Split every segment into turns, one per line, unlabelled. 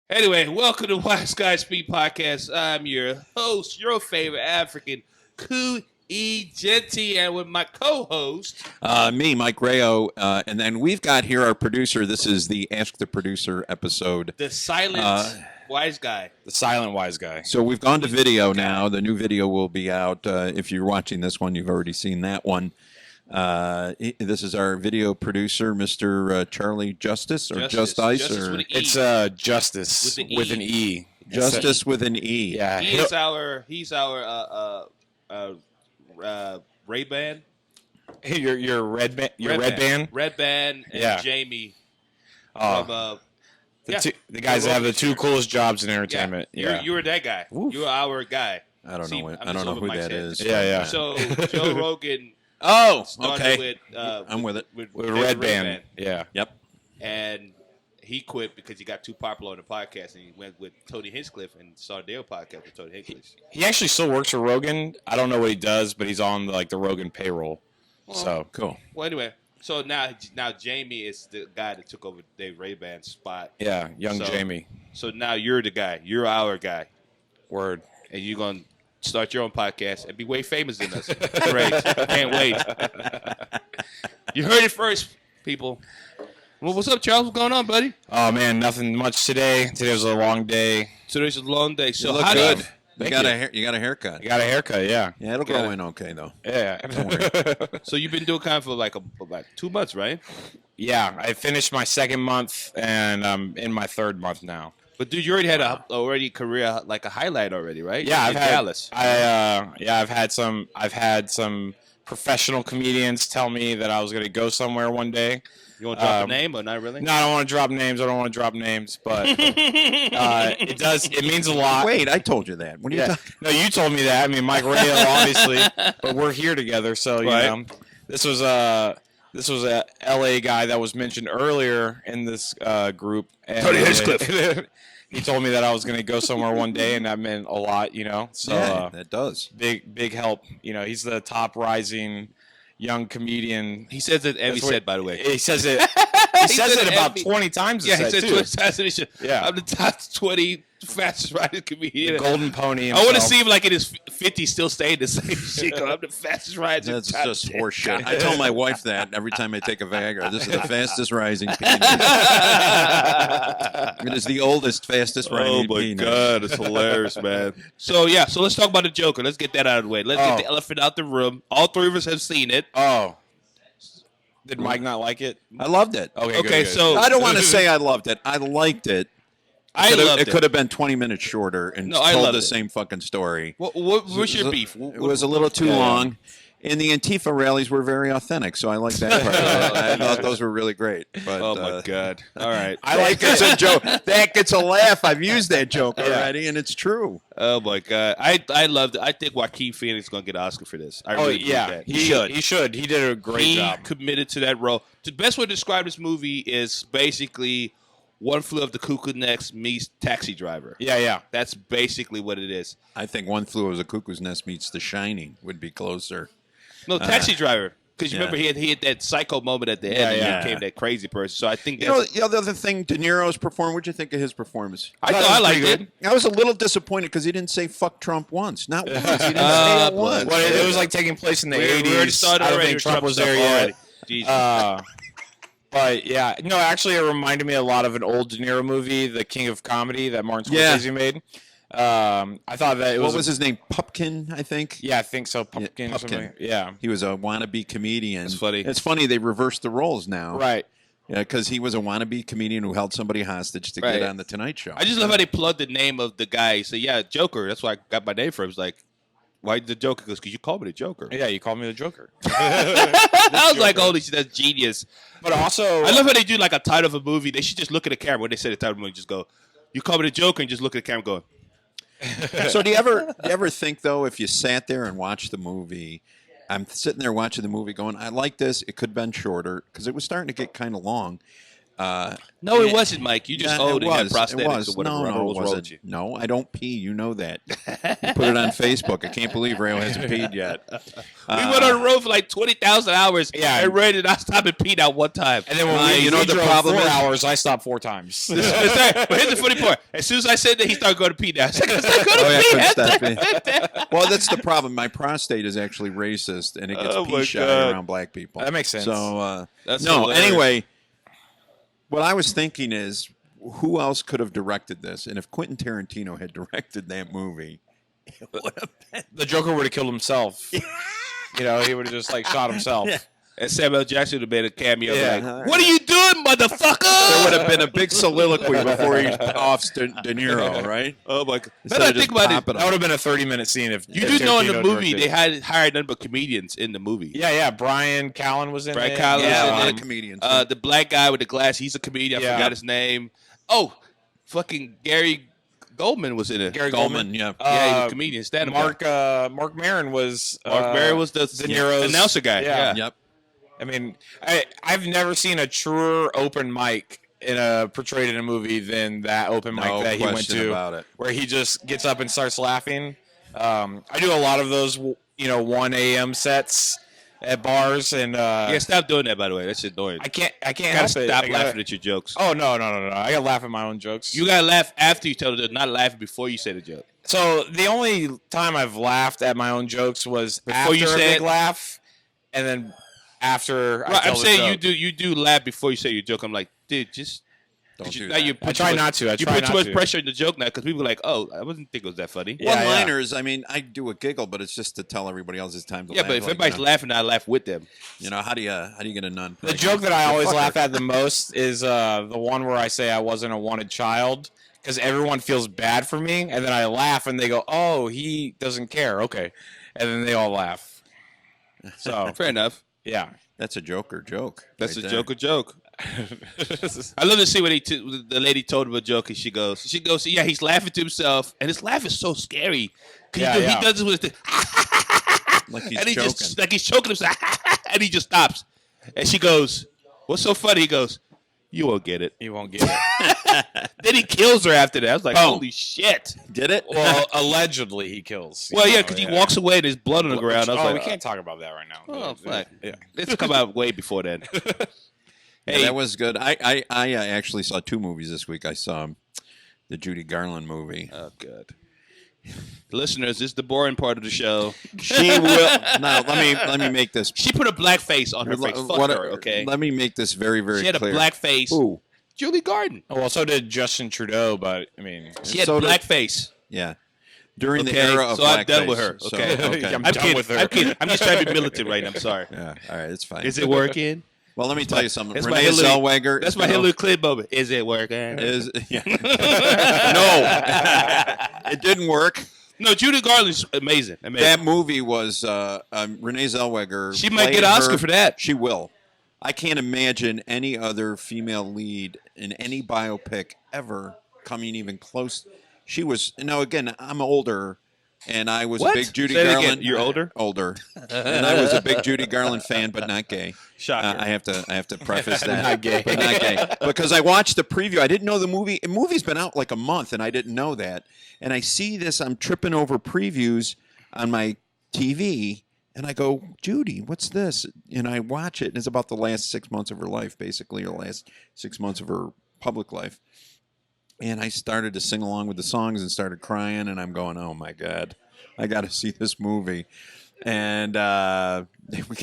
Anyway, welcome to Wise Guy Speak Podcast. I'm your host, your favorite African, Egenti, and with my co-host,
Me, Mike Rao, and then we've got here our producer. This is the Ask the Producer episode.
the silent wise guy.
The silent wise guy.
So we've gone to video now. The new video will be out. If you're watching this one, you've already seen that one. This is our video producer, Mr. Charlie Justice, or Justice,
Justice
or
with an E.
It's Justice
With an E.
E.
Justice with an E.
Yeah.
He's our Ray-Ban.
Your red band.
Red Band and
Yeah.
Jamie
Oh,
from
the guys that have the two coolest jobs in entertainment. Yeah.
You're that guy.
Woof.
You're our guy.
I don't
See,
know.
I'm
I don't
just
know
over
who
Mike's
that
head.
is.
Yeah.
So Joe Rogan
Oh,
started
okay.
with
I'm with it.
With
the
red band. Yeah.
Yep.
and he quit because he got too popular on the podcast, and he went with Tony Hinchcliffe and started their podcast with Tony Hinchcliffe.
He actually still works for Rogan. I don't know what he does, but he's on the Rogan payroll. So
Cool.
Well, anyway, so now Jamie is the guy that took over Dave Ray-Ban's spot.
yeah, young
So-
Jamie.
So now you're the guy. You're our guy,
Word.
and you're gonna start your own podcast and be way famous than us. Great, can't wait. You heard it first, people. Well, what's up, Charles? What's going on, buddy?
Oh man, nothing much today. Today was a long day.
Today's a long day. So
You look
how
good.
do
You
Thank
got
you.
you got a haircut.
I got a haircut. Yeah.
Yeah, it'll grow in okay though.
Yeah.
so you've been doing kind of for like 2 months, right?
Yeah. I finished my second month and I'm in my third month now.
But dude, you already had a career like a highlight already, right?
Yeah,
in
I've had
Dallas.
I've had some professional comedians tell me that I was going to go somewhere one day.
You want to drop a name or not really?
No, I don't want to drop names. But it means a lot.
Wait, I told you that. What are you
Yeah.
talking?
No, you told me that. I mean, Mike Rao, obviously, but we're here together, so you
Right.
know. This was a LA guy that was mentioned earlier in this group. And
Tony Hinchcliffe.
He told me that I was going to go somewhere one day, and that meant a lot, you know. So
Yeah, that does.
big help. You know, he's the top rising young comedian.
He says it every
That's what-
set, by the way.
He says it. He says it about
every-
20 times.
Yeah, he
He
said
too.
20 times in his show.
Yeah.
I'm the top 20 fastest riding comedian.
The golden pony.
I want to
himself.
see him like in his 50s still saying the same shit. I'm the fastest rider.
That's
top
just
10.
horse shit. I tell my wife that every time I take a Viagra. This is the fastest rising penis. It is the oldest, fastest
Oh
rising
my
penis.
god, it's hilarious, man. So let's talk about the Joker. Let's get that out of the way. Let's get the elephant out the room. All three of us have seen it.
Oh. Did Mike not like it?
I loved it.
Okay,
Okay,
good.
so
I don't want to say I loved it. I liked it.
It
It could have been 20 minutes shorter and
No, I
told
loved
the
it.
same fucking story.
What's your beef?
It was a little too
Yeah, yeah.
long. And the Antifa rallies were very authentic, so I like that part. I thought those were really great. But,
Oh my god! All right.
I like
That gets
it.
a joke. That gets a laugh. I've used that joke
Yeah.
already, and it's true.
Oh my god! I loved it. I think Joaquin Phoenix is gonna get an Oscar for this. I
Oh
really believe
yeah,
that.
he should. He should. He did a great
He
job.
committed to that role. The best way to describe this movie is basically One Flew Over the Cuckoo's Nest meets Taxi Driver.
Yeah.
That's basically what it is.
I think One Flew Over the Cuckoo's Nest meets The Shining would be closer.
No, Taxi Driver. Because you
yeah.
remember he had that psycho moment at the end
Yeah,
and
yeah.
he became that crazy person. So I think
You
that's,
know, the other thing, De Niro's performance, what'd you think of his performance?
I thought
it
I
was
liked
pretty
it.
good.
I was a little disappointed because he didn't say fuck Trump once. Not once. He didn't say it once.
Well, it was like taking place in the
We
80s.
already started
I don't
already
think
with
Trump
Trump
was
stuff
there yet.
already. Jesus.
But yeah, no, actually, it reminded me a lot of an old De Niro movie, The King of Comedy, that Martin
Yeah.
Scorsese made. I thought that it was.
What was his name? Pupkin, I think.
Yeah, I think so. Pumpkin.
Yeah,
Or something.
Pumpkin.
Yeah.
He was a wannabe comedian.
That's funny.
It's funny they reversed the roles now.
Right.
Yeah, because he was a wannabe comedian who held somebody hostage to
Right.
get on the Tonight Show.
I just love how they plugged the name of the guy. So yeah, Joker. That's why I got my name for him. It's like, why the Joker? Because you called me the Joker.
Yeah, you called me the Joker.
I was like, holy shit, that's genius.
But also,
I love how they do like a title of a movie. They should just look at the camera when they say the title of the movie. Just go, you call me the Joker, and just look at the camera going.
So do you ever think though, if you sat there and watched the movie, I'm sitting there watching the movie going, I like this. It could have been shorter because it was starting to get kind of long.
No, it wasn't, Mike. You just old and had prosthetics
It was.
or whatever.
No,
I don't know
it
what's wrong with
wasn't.
you.
No, I don't pee. You know that. You put it on Facebook. I can't believe Rayo hasn't peed yet.
We went on the road for like 20,000 hours.
Yeah.
And Ray did not stop and pee out one time.
And then when
you know what the
drove
problem
4
is?
hours, I stopped 4 times.
But here's the funny part. As soon as I said that, he started going to pee now. I said, "Go to
I
pee."
couldn't stop peeing. Well, that's the problem. My prostate is actually racist, and it gets
Oh, my
pee shy
God.
around black people.
That makes sense.
So,
That's
no,
hilarious.
anyway, what I was thinking is, who else could have directed this? And if Quentin Tarantino had directed that movie, it would have been.
The Joker would have killed himself. You know, he would have just like shot himself.
Yeah.
And Samuel Jackson would have made a cameo.
Yeah.
Like, what are you doing, motherfucker?
There would have been a big soliloquy before he offs De Niro, right?
Oh, my God.
Instead
Now that I
of just
think about it,
popping
That would have been a 30-minute scene if
you
if
do know in the
Tarantino
movie
directed.
they had hired none but comedians in the movie.
Yeah. Brian Callen was in
Brian
it.
Callen was
Yeah,
in
a lot
it.
of comedians.
The black guy with the glass, he's a comedian. I
Yeah.
forgot his name. Oh, fucking Gary Goldman was in it.
Gary
Goldman,
Goldman.
yeah.
Yeah, he was a comedian. Stand-up guy.
Mark Maron was
Mark Maron was the
De Niro's
announcer guy. Yeah.
Yep.
I mean, I've never seen a truer open mic portrayed in a movie than that open mic
No
that he went
question
to,
about it.
where he just gets up and starts laughing. I do a lot of those, 1 a.m. sets at bars, and
Yeah, stop doing that, by the way. That's annoying.
I can't
You gotta
help it.
stop
I gotta-
laughing at your jokes.
Oh no! I gotta laugh at my own jokes.
You gotta laugh after you tell the joke, not laughing before you say the joke.
So the only time I've laughed at my own jokes was
Before
after
you
a
said-
big laugh, and then after.
Right,
I
I'm
tell the
saying
joke.
you do laugh before you say your joke. I'm like, dude, just
Don't do
now
that.
you put
I try
too much-
not to. I
you
try
put too
not
much
to.
pressure in the joke now because people are like, oh, I wasn't think it was that funny.
Yeah,
One-liners, I mean, I do a giggle, but it's just to tell everybody else it's time to
Yeah,
laugh.
but if
like,
everybody's laughing, I laugh with them.
how do you get a nun?
The joke that I always laugh at the most is the one where I say I wasn't a wanted child because everyone feels bad for me, and then I laugh and they go, "Oh, he doesn't care." Okay, and then they all laugh. So
Fair enough.
yeah,
That's a Joker joke.
That's
right
a
there.
joke. I love to see when the lady told him a joke, and she goes, yeah, he's laughing to himself, and his laugh is so scary. 'Cause
Yeah.
he does it with the,
Like he's
and he
choking.
just like he's choking himself, and he just stops, and she goes, "What's so funny?" He goes, "You won't get it."
you won't get it.
Then he kills her after that. I was like,
Oh.
holy shit.
Did it?
Well, allegedly he kills.
Well, yeah, because he walks away and there's blood on the ground. I was
we
like,
can't talk about that right now.
oh, fuck.
Yeah.
It's come out way before then.
Yeah, that was good. I actually saw 2 movies this week. I saw the Judy Garland movie.
Oh, good. Listeners, this is the boring part of the show.
She will. Now let me make this.
She put a black face on her face. Fuck her, okay?
Let me make this very very
She had
clear.
a black face.
Ooh,
Julie Garden.
Oh, well, so did Justin Trudeau, but I mean,
She had
So
black
did-
face.
yeah. During the
Okay,
era of
so I'm
blackface.
done with her,
So,
okay?
okay.
I'm
I'm
done
kidding.
with her.
I'm kidding. I'm just trying to be militant right now. I'm sorry.
Yeah. All right. It's fine.
Is it working?
Well, let me tell you something.
That's my
Renee
Hillary-
Zellweger.
That's my Hillary Clinton moment. Is it working?
Is yeah. No, it didn't work.
No, Judy Garland's amazing.
That movie was Renee Zellweger.
She might
played
get an Oscar
her-
for that.
She will. I can't imagine any other female lead in any biopic ever coming even close. She was. Now again, I'm older, and I was
What?
a big Judy
Say it again.
Garland.
You're older?
Older, and I was a big Judy Garland fan, but not gay.
Shocker.
I have to preface that.
Not gay.
But not gay. Because I watched the preview. I didn't know the movie. The movie's been out like a month, and I didn't know that. And I see this. I'm tripping over previews on my TV, and I go, Judy, what's this? And I watch it, and it's about the last 6 months of her life, basically, or last 6 months of her public life. And I started to sing along with the songs and started crying, and I'm going, oh my God, I got to see this movie. And we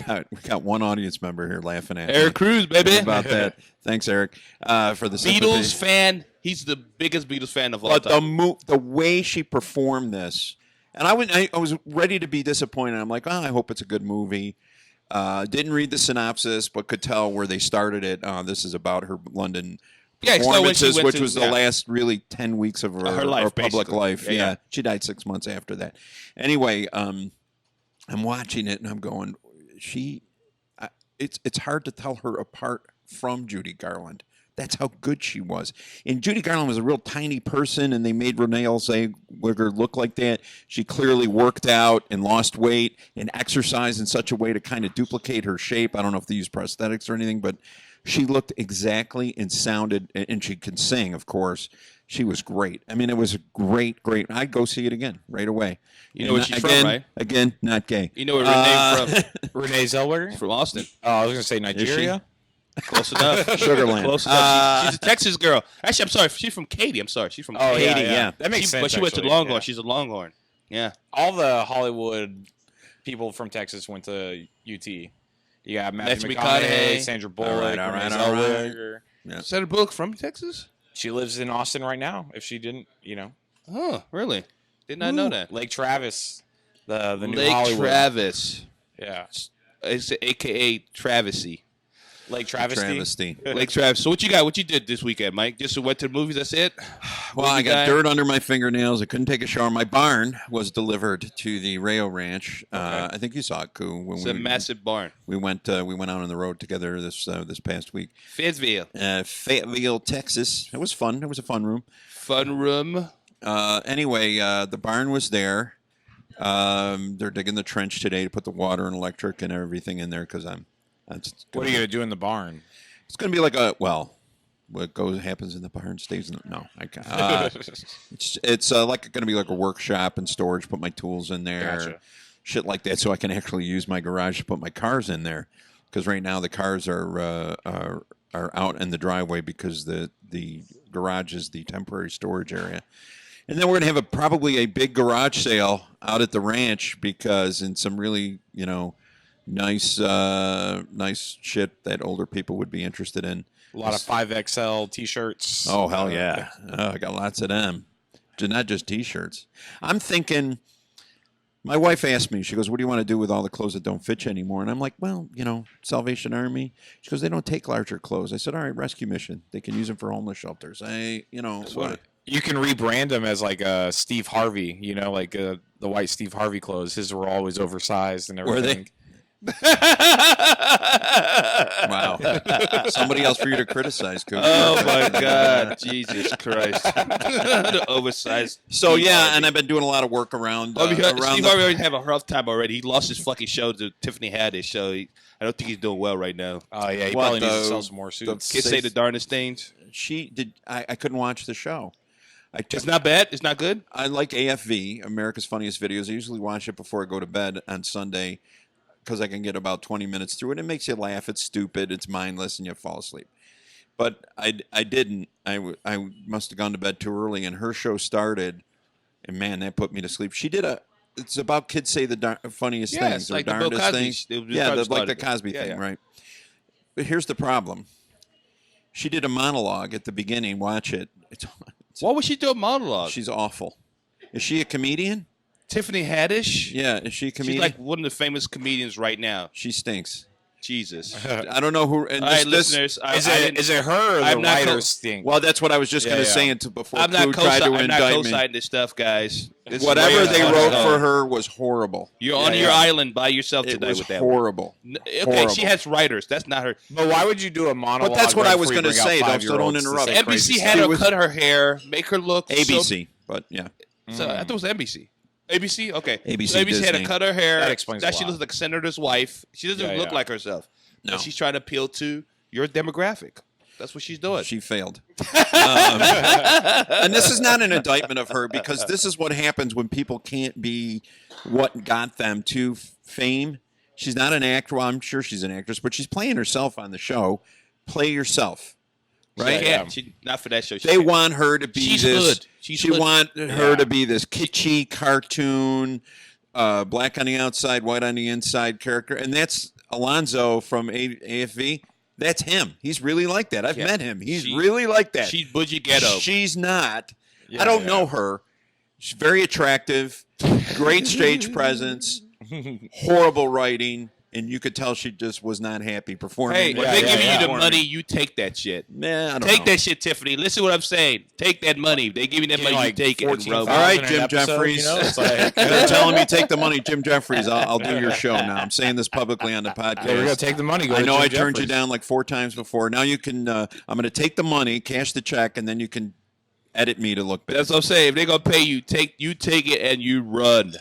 got one audience member here laughing at
Eric
me
Cruz, baby.
about that. Thanks, Eric, for the
Beatles
sympathy.
fan. He's the biggest Beatles fan of all
But
time.
the way she performed this, and I was ready to be disappointed. I'm like, I hope it's a good movie. Didn't read the synopsis, but could tell where they started it. This is about her London
Yeah, it's not when she
performances,
went
which
to-
was the
yeah.
last really 10 weeks of her
life,
public
basically.
life.
Yeah,
Yeah,
yeah.
she died 6 months after that. Anyway, I'm watching it and I'm going, it's hard to tell her apart from Judy Garland. That's how good she was. And Judy Garland was a real tiny person, and they made Renee Zellweger look like that. She clearly worked out and lost weight and exercised in such a way to kind of duplicate her shape. I don't know if they used prosthetics or anything, but She looked exactly and sounded, and she can sing, of course. She was great. I mean, it was a great. I'd go see it again right away.
You know where she's
again,
from, right?
Again, not gay.
You know where Renee from?
Renee Zellweger?
From Austin.
Oh, I was going to say Nigeria.
Close enough.
Sugarland.
Close enough. She's a Texas girl. Actually, I'm sorry. She's from Katy. I'm sorry. She's from
Oh,
Katy.
yeah.
That makes sense.
But she went to
actually.
Longhorn.
Yeah.
She's a Longhorn. Yeah.
All the Hollywood people from Texas went to UT. You got Matthew McConaughey, Sandra Bullock,
all right.
Renee Zellweger.
Yeah.
Sandra Bullock from Texas?
She lives in Austin right now. If she didn't,
Oh, really? Did not know that.
Lake Travis, the new
Lake
Hollywood.
Travis.
Yeah,
It's AKA Travesty.
Lake Travesty.
Travesty.
Lake Travis. So what you got? What you did this weekend, Mike? Just went to the movies. That's it.
Well, I got dirt under my fingernails. I couldn't take a shower. My barn was delivered to the Rao Ranch. I think you saw it, Koo. When
It's a massive barn.
we went out on the road together this past week.
Fayetteville.
Fayetteville, Texas. It was fun. It was a fun room.
Fun room.
Anyway, the barn was there. They're digging the trench today to put the water and electric and everything in there because
What are you gonna do in the barn?
It's going to be like what happens in the barn stays in the, no. It's like going to be like a workshop and storage. Put my tools in there,
Gotcha.
shit like that, so I can actually use my garage to put my cars in there. Because right now the cars are out in the driveway because the garage is the temporary storage area. And then we're going to have probably a big garage sale out at the ranch because in some really nice shit that older people would be interested in.
A lot of 5XL T-shirts.
Oh, hell yeah. I got lots of them. Not just T-shirts. I'm thinking, my wife asked me, she goes, what do you want to do with all the clothes that don't fit you anymore? And I'm like, well, Salvation Army. She goes, they don't take larger clothes. I said, all right, rescue mission. They can use them for homeless shelters. What?
You can rebrand them as like Steve Harvey, like the white Steve Harvey clothes. His were always oversized and everything.
Were they? Wow. Somebody else for you to criticize, Coop.
Oh my God, Jesus Christ! The oversized.
So
Steve
yeah,
Harvey.
and I've been doing a lot of work around.
Steve
around
Harvey already have a rough time already. He lost his fucking show to Tiffany Haddish, so I don't think he's doing well right now.
Oh yeah, he
What,
probably needs to
the-
sell some more suits.
Kids say the darndest things.
She did. I couldn't watch the show.
It's not bad. It's not good.
I like AFV, America's Funniest Videos. I usually watch it before I go to bed on Sunday because I can get about 20 minutes through it. It makes you laugh. It's stupid. It's mindless, and you fall asleep. But I didn't. I must have gone to bed too early, and her show started, and man, that put me to sleep. She did it's about kids say the funniest
Yeah,
things
it's
or
like the Bill
darndest
Cosby
things.
Bill
Yeah,
Cosby
like the
started it.
Cosby
Yeah,
thing,
yeah.
right? But here's the problem. She did a monologue at the beginning. Watch it.
What was she doing monologue?
She's awful. Is she a comedian?
Tiffany Haddish.
Yeah, is she a comedian?
She's like one of the famous comedians right now.
She stinks.
Jesus.
I don't know who. And
All right, listeners.
Is it her or the
I'm not
writers thing?
Well, that's what I was just
Yeah,
going to
yeah.
say until before
I'm not
Clue tried to
I'm not
indict me.
co-signing this stuff, guys. This is
Whatever
way
they
off
wrote
the
for
dome.
her was horrible.
You're on
Yeah,
your
yeah.
island by yourself
It
tonight
was
with that one.
horrible.
Okay,
Horrible.
she has writers. That's not her.
But why would you do a monologue?
But that's what I was
going to
say, though, so don't interrupt.
NBC had her cut her hair, make her look
ABC, but yeah.
So I thought it was NBC. ABC? Okay.
ABC
So ABC had
Disney.
to cut her hair.
That explains
Now
a
she
lot.
looks like a senator's wife. She doesn't
Yeah,
look
yeah.
like herself.
No.
But she's trying to appeal to your demographic. That's what she's doing.
She failed. And this is not an indictment of her because this is what happens when people can't be what got them to fame. She's not an actor. Well, I'm sure she's an actress, but she's playing herself on the show. Play yourself. Right?
She can't. She, not for that show. She
They
can't.
want her to be
She's
this.
hood. She's
she
hood.
want her
Yeah.
to be this kitschy cartoon, black on the outside, white on the inside character, and that's Alonzo from AFV. That's him. He's really like that. I've
Yeah.
met him. He's
She-
really like that.
She's bougie ghetto.
She's not.
Yeah,
I don't
yeah.
know her. She's very attractive, great stage presence, horrible writing, and you could tell she just was not happy performing.
Hey, if
what
they're
she
yeah,
was
giving you the
performing.
money, you take that shit.
Man, I don't
Take
know.
that shit, Tiffany. Listen to what I'm saying. Take that money. If they give you that
Get
money,
like
you take it. and
14,000
rub
All right,
an
Jim
episode,
Jeffries.
It's like,
They're telling me take the money, Jim Jeffries. I'll do your show now. I'm saying this publicly on the podcast.
yeah, we're gonna take the money. Go
I
to
know
Jim
I turned you
Jeffries.
down like 4 times before. Now you can. I'm going to take the money, cash the check, and then you can edit me to look better.
That's what I'm saying. If they're gonna pay you, take it and you run.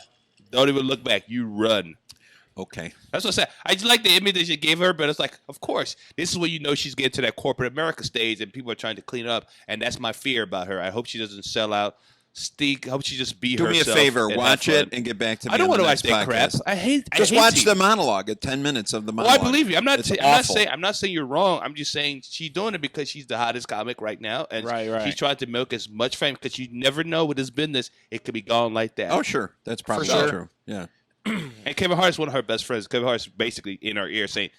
Don't even look back. You run.
Okay.
That's what I said. I just like the image that you gave her, but it's like, of course, this is when you know she's getting to that corporate America stage, and people are trying to clean up, and that's my fear about her. I hope she doesn't sell out. I hope she just be
Do
herself.
me a favor,
and
watch
have fun.
it and get back to me.
I don't
want to
watch that crap. I hate.
Just
I hate
watch
TV.
the monologue at 10 minutes of the
Oh,
monologue.
I believe you. I'm not.
It's
I'm
awful.
not saying you're wrong. I'm just saying she's doing it because she's the hottest comic right now, and
Right.
she's trying to milk as much fame because you never know with this business it could be gone like that.
Oh, sure. That's probably
sure.
true. Yeah.
And Kevin Hart's one of her best friends. Kevin Hart's basically in her ear saying,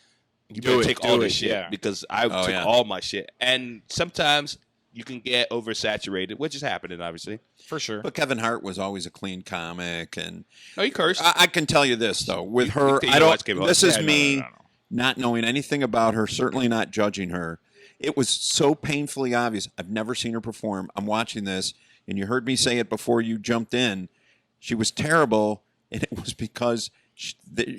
"You
Do
better
it,
take
do
all
it,
this shit
yeah.
because I
Oh,
took
yeah.
all my shit." And sometimes you can get oversaturated, which is happening, obviously.
For sure.
But Kevin Hart was always a clean comic, and
Oh, you cursed.
I can tell you this though, with
You
her,
think
I
you
don't.
watch Kevin Hart?
This is
Yeah, no,
me
no.
not knowing anything about her, certainly not judging her. It was so painfully obvious. I've never seen her perform. I'm watching this, and you heard me say it before you jumped in. She was terrible, and it was because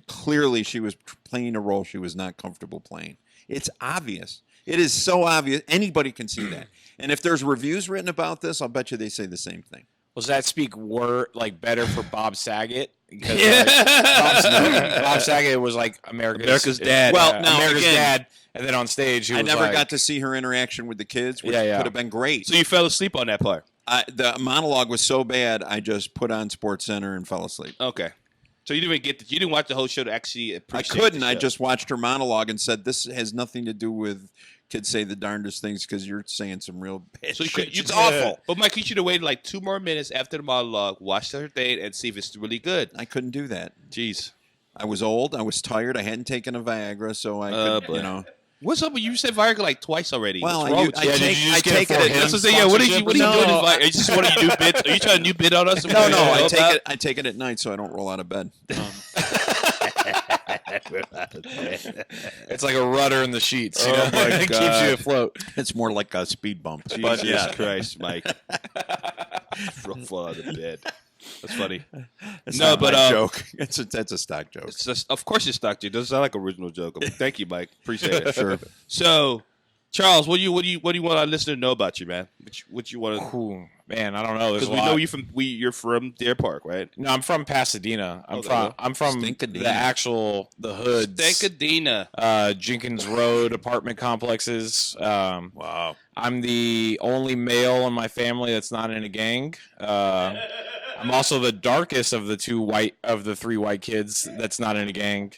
clearly she was playing a role she was not comfortable playing. It's obvious. It is so obvious. Anybody can see that. And if there's reviews written about this, I'll bet you they say the same thing.
Does that speak better for Bob Saget? Because
Yeah.
Bob Saget was like America's
dad.
Well, now,
America's
again,
dad, and then on stage he
I
was
never
like,
got to see her interaction with the kids, which
Yeah.
could have been great.
So you fell asleep on that part.
The monologue was so bad, I just put on Sports Center and fell asleep.
Okay. So you didn't even you didn't watch the whole show to actually
I
appreciate
couldn't.
the
I
show.
just watched her monologue and said, "This has nothing to do with kids say the darndest things because you're saying some real bad
So
shit.
you
It's awful."
But Mike, you should have waited like 2 more minutes after the monologue, watch her thing, and see if it's really good.
I couldn't do that.
Jeez.
I was old. I was tired. I hadn't taken a Viagra, so I could,
boy. What's up with you? Said Viagra like twice already.
Well,
What's wrong with you?
Yeah, did you just
I
get it
take
for
it.
him?
That's what I'm saying. Yeah, what are you doing?
No.
Are you just one of your new bits? Are you trying to new bit on us?
No, I take it. I take it at night so I don't roll out of bed.
it's like a rudder in the sheets. You
Oh
know?
my
It keeps
God.
you afloat.
It's more like a speed bump.
Jesus
But yeah,
Christ, Mike. Fall out of bed. That's funny.
it's
No,
not
but,
my joke. That's a stock joke.
It's just, of course, it's stock, dude. Doesn't sound like an original joke. Thank you, Mike. Appreciate it.
Sure.
So, Charles, what do you want our listener to know about you, man? What you want to?
Ooh, man, I don't know. There's
Because
a
we
lot.
know you're from Deer Park, right?
No, I'm from Pasadena.
Oh, there you go.
I'm from
Stinkadena.
the hoods.
Stinkadena.
Jenkins Road apartment complexes.
Wow.
I'm the only male in my family that's not in a gang. I'm also the darkest of the 3 white kids that's not in a gang.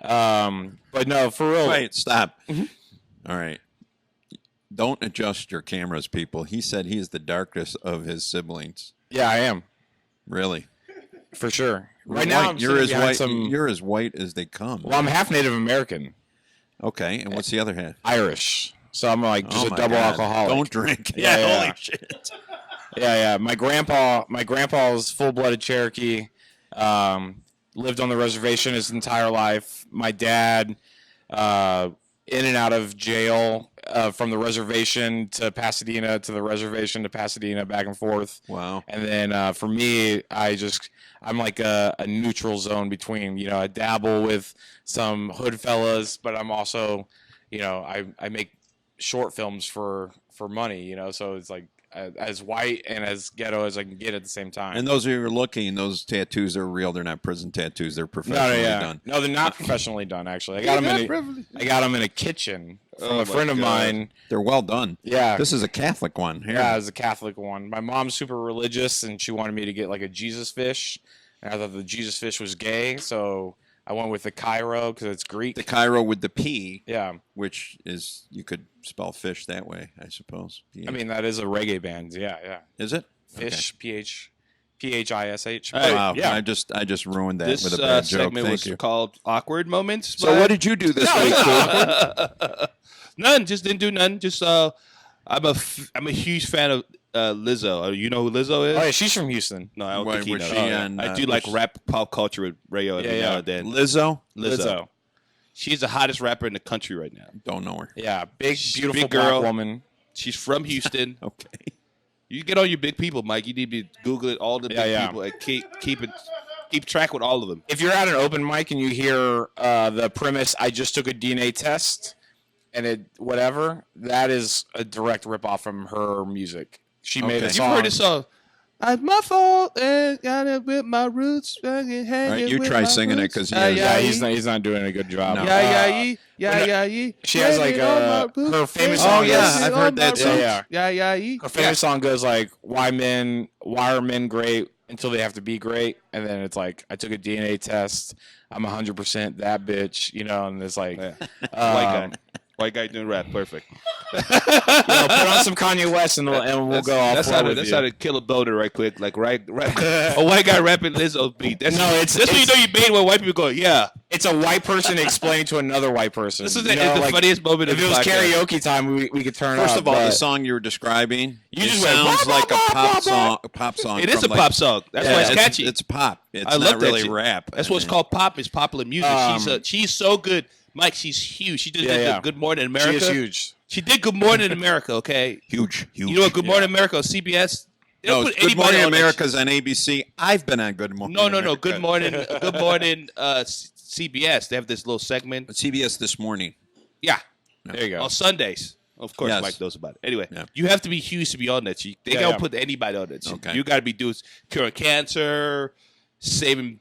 But no, for real.
Wait, stop. All right. Don't adjust your cameras, people. He said he is the darkest of his siblings.
Yeah, I am
Really?
for sure.
You're
Right now,
white.
I'm
You're
sitting
as
behind
white.
some.
You're as white as they come.
Well, I'm half Native American,
Okay, and what's the other half?
Irish. So I'm like just
Oh
a
my
double
God.
alcoholic.
Don't drink.
Yeah.
Holy shit.
Yeah. My grandpa's full-blooded Cherokee. Lived on the reservation his entire life. My dad, in and out of jail from the reservation to Pasadena to the reservation to Pasadena, back and forth.
Wow.
And then for me, I'm like a neutral zone between. You know, I dabble with some hood fellas, but I'm also, you know, I make short films for money. You know, so it's like as white and as ghetto as I can get at the same time.
And those of you who are looking, those tattoos are real. They're not prison tattoos. They're professionally done.
No, they're not professionally done. Actually, I got them in a kitchen from
Oh
a friend
my
of
God.
mine.
They're well done.
Yeah,
This is a Catholic one. Here.
yeah, as a Catholic one. My mom's super religious, and she wanted me to get like a Jesus fish. And I thought the Jesus fish was gay, so I went with the Cairo because it's Greek.
The Cairo with the P,
Yeah,
which is, you could spell fish that way, I suppose.
I mean that is a reggae band. Yeah.
Is it?
Fish, PHISH.
All right,
Wow.
Yeah.
I just ruined that
This
with a bad joke.
segment
Thank
was
you.
called Awkward Moments.
So what did you do this week, Coop?
None. Just didn't do none. Just I'm a huge fan of Lizzo. You know who Lizzo is?
Oh yeah, she's from Houston.
No, I don't
Wait,
think he
was
knows.
she on,
I do like
was-
rap pop culture with Rayo every
Yeah.
now and then.
Lizzo?
Lizzo. She's the hottest rapper in the country right now.
Don't know her.
Yeah, big,
She's a
beautiful
big girl.
black woman.
She's from Houston.
Okay.
You get all your big people, Mike. You need to Google it, all the big
Yeah.
people, and keep track with all of them.
If you're at an open mic and you hear the premise, I just took a DNA test and it whatever, that is a direct ripoff from her music. She made a
Okay.
You've
song.
heard this song. It's my fault and got it with my roots. Hanging
All right, you
with
try
my
singing it
roots.
because
Yeah, he's not doing a good job.
No.
She has like her famous
Oh,
song.
yeah,
goes-
I've heard that song.
Her famous song goes like, "Why are men great until they have to be great?" And then it's like, "I took a DNA test. I'm 100% that bitch," and it's like,
White guy doing rap, perfect.
put on some Kanye West and we'll go off.
That's how to kill a boner right quick. Like a white guy rapping Lizzo's beat. That's what you know you made when white people go, yeah.
It's a white person explaining to another white person.
This is the funniest moment
if
of
it
the
was
podcast.
karaoke time, we could turn
First
up.
of all,
but
the song you were describing,
You
it
just went,
sounds
blah,
like
blah,
a
blah,
pop song.
It is
from
a pop song. That's why it's catchy.
It's pop. It's
I
not
love that
really
shit.
rap.
That's what's called pop. Is popular music. She's so good. Mike, she's huge. She just did Good Morning America.
She is huge.
She did Good Morning America, okay?
Huge.
You know what Good Morning America on CBS? They don't
No,
put
Good
anybody
Morning
on that
America's on ABC. I've been on Good Morning.
No.
America.
Good Morning CBS. They have this little segment.
CBS This Morning.
Yeah.
There you go.
On Sundays. Of course,
Yes.
Mike knows about it. Anyway,
Yeah.
you have to be huge to be on that shit. They don't put anybody on that shit.
Okay.
You got to be doing curing cancer, saving,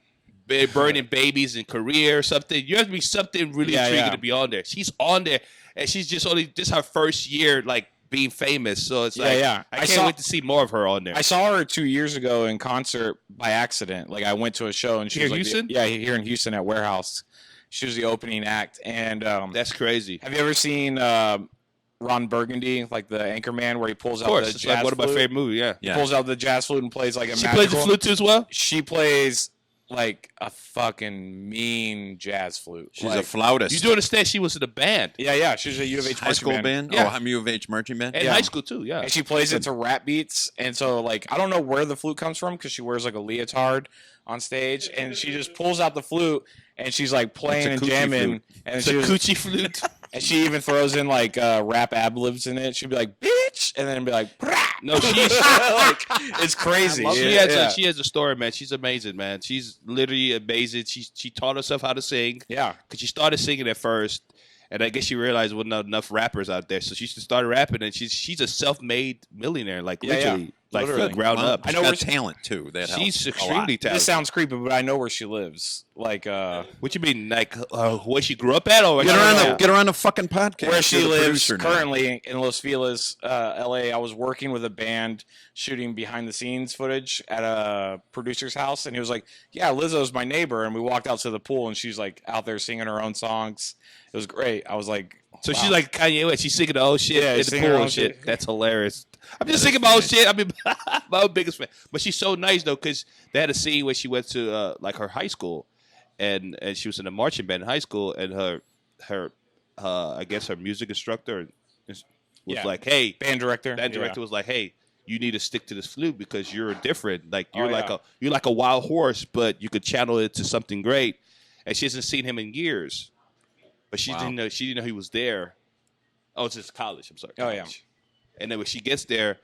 burning babies in Korea or something. You have to be something really intriguing to be on there. She's on there, and she's just her first year, like, being famous. So it's I can't wait to see more of her on there.
I saw her 2 years ago in concert by accident. Like, I went to a show and she
Here
was
in
like,
Houston?
Yeah, here in Houston at Warehouse. She was the opening act. And
That's crazy.
have you ever seen Ron Burgundy, like the Anchorman, where he pulls
Of
out
course,
the
it's
jazz
like one of my
flute?
favorite movies. Yeah.
Yeah.
Pulls out the jazz flute and plays like a
She
magical.
plays the flute too as well.
She plays like a fucking mean jazz flute.
She's a flautist.
You do understand she was in a band
Yeah. She was a U of H
high
marching
school band?
Yeah.
Oh, I'm U of H marching band?
in high school too. Yeah.
And she plays it to rap beats. And so, like, I don't know where the flute comes from because she wears like a leotard on stage, and she just pulls out the flute and she's like playing and
coochie
jamming.
flute.
And
It's a coochie flute.
and she even throws in like rap ad libs in it. She'd be like, "Bitch," and then be like, "Brah."
No, she's
like, it's crazy.
she has a story, man. She's amazing, man. She's literally amazing. She taught herself how to sing.
Yeah.
Because she started singing at first, and I guess she realized there wasn't enough rappers out there, so she started rapping, and she's a self-made millionaire, like literally, like
Literally.
from ground up.
I know got talent, too. That
She's
helps a lot.
extremely talented.
This sounds creepy, but I know where she lives. Like,
What you mean, like where she grew up at, or
Get her on the fucking podcast.
where she
You're the
lives
producer now.
currently in Los Feliz, LA. I was working with a band shooting behind the scenes footage at a producer's house, and he was like, "Yeah, Lizzo's my neighbor," and we walked out to the pool, and she's like out there singing her own songs. It was great. I was like,
So
wow.
she's like Kanye West. She's singing the old shit
Yeah,
in the
singing her
pool
own
and shit.
shit.
That's hilarious. I'm just singing my own shit. I mean, my own biggest fan. But she's so nice though, because they had a scene where she went to like her high school, and she was in a marching band in high school, and her I guess her music instructor was like, "Hey,
band director."
Band director was like, "Hey, you need to stick to this flute because you're different. Like you're
Oh,
you're like a wild horse, but you could channel it to something great." And she hasn't seen him in years, but she didn't know he was there. Oh, it's just college. I'm sorry.
Oh, yeah.
College. And then when she gets there,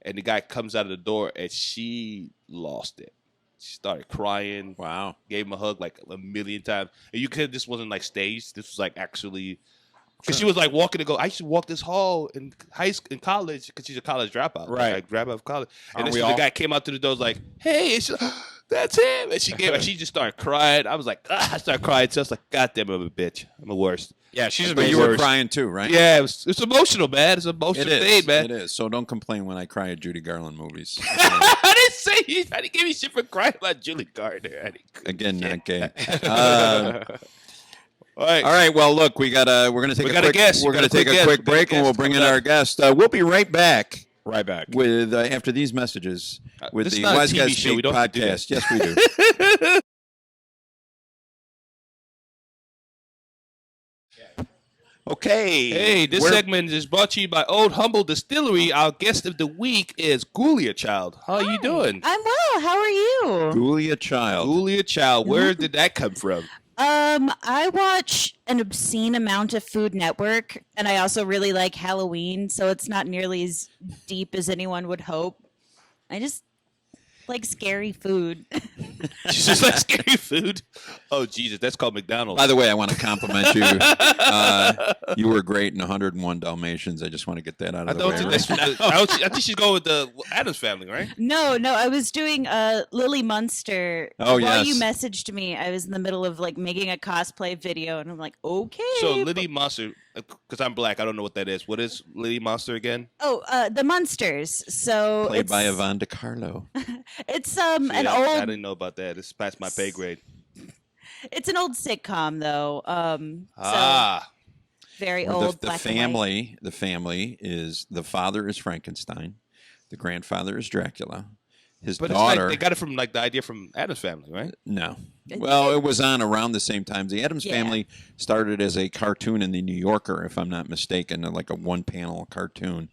and the guy comes out of the door, and she lost it. She started crying.
Wow.
Gave him a hug like a million times. And you could. This wasn't like staged. This was like actually. Because she was like walking to go, I used to walk this hall in in college because she's a college dropout.
Right.
Like dropout of college. And
Aren't
then
we
the
all?
guy came out to the door was like, hey, it's that's him. And she just started crying. I was like, I started crying. So I was like, God damn it, I'm a bitch. I'm the worst.
Yeah, she's
But
amazing.
you were
worst.
crying too, right?
Yeah, it's emotional, man. It's an
It
emotional
is.
thing, man.
It is. So don't complain when I cry at Judy Garland movies.
I didn't say you. I didn't give you shit for crying about Julie Gardner.
Again, not gay.
All right.
All right. Well, look, we're gonna take
We
a
got a
quick.
guest.
We're
We
gonna
got a
take
quick
a quick
guest. We got a
break, and we'll
guest
bring in
coming
our
up.
guest. We'll be right back
Right back.
with after these messages with
This is
the
not a
Wise
TV
Guys
show.
Speak
We don't have to do
podcast. Yes, we do. Okay.
Hey, this
We're-
segment is brought to you by Old Humble Distillery. Our guest of the week is Ghoulia Child. How are you doing?
I'm well. How are you?
Ghoulia Child.
Ghoulia Child. Where did that come from?
I watch an obscene amount of Food Network, and I also really like Halloween, so it's not nearly as deep as anyone would hope. I just Like scary food.
She's just like scary food. Oh Jesus, that's called McDonald's.
By the way, I want to compliment you. You were great in 101 Dalmatians. I just want to get that out
I
of the
don't
way.
think
right
that's.
now.
I think she's going with the Addams Family, right?
No, I was doing Lily Munster.
Oh,
While
yes.
you messaged me, I was in the middle of like making a cosplay video, and I'm like, okay.
So Liddy Monster, because I'm black, I don't know what that is. What is Liddy Monster again?
Oh, the Munsters. So
Played
it's,
by Yvonne DiCarlo.
It's an
I
old.
didn't know about that. It's past my pay grade.
It's an old sitcom though.
Ah,
Very
Well,
old.
the
black and white.
family is the father is Frankenstein, the grandfather is Dracula, his
but it's
daughter.
like they got it from like the idea from Addams Family, right?
No. Well, it was on around the same time. The Addams
Yeah.
Family started as a cartoon in the New Yorker, if I'm not mistaken, like a one-panel cartoon.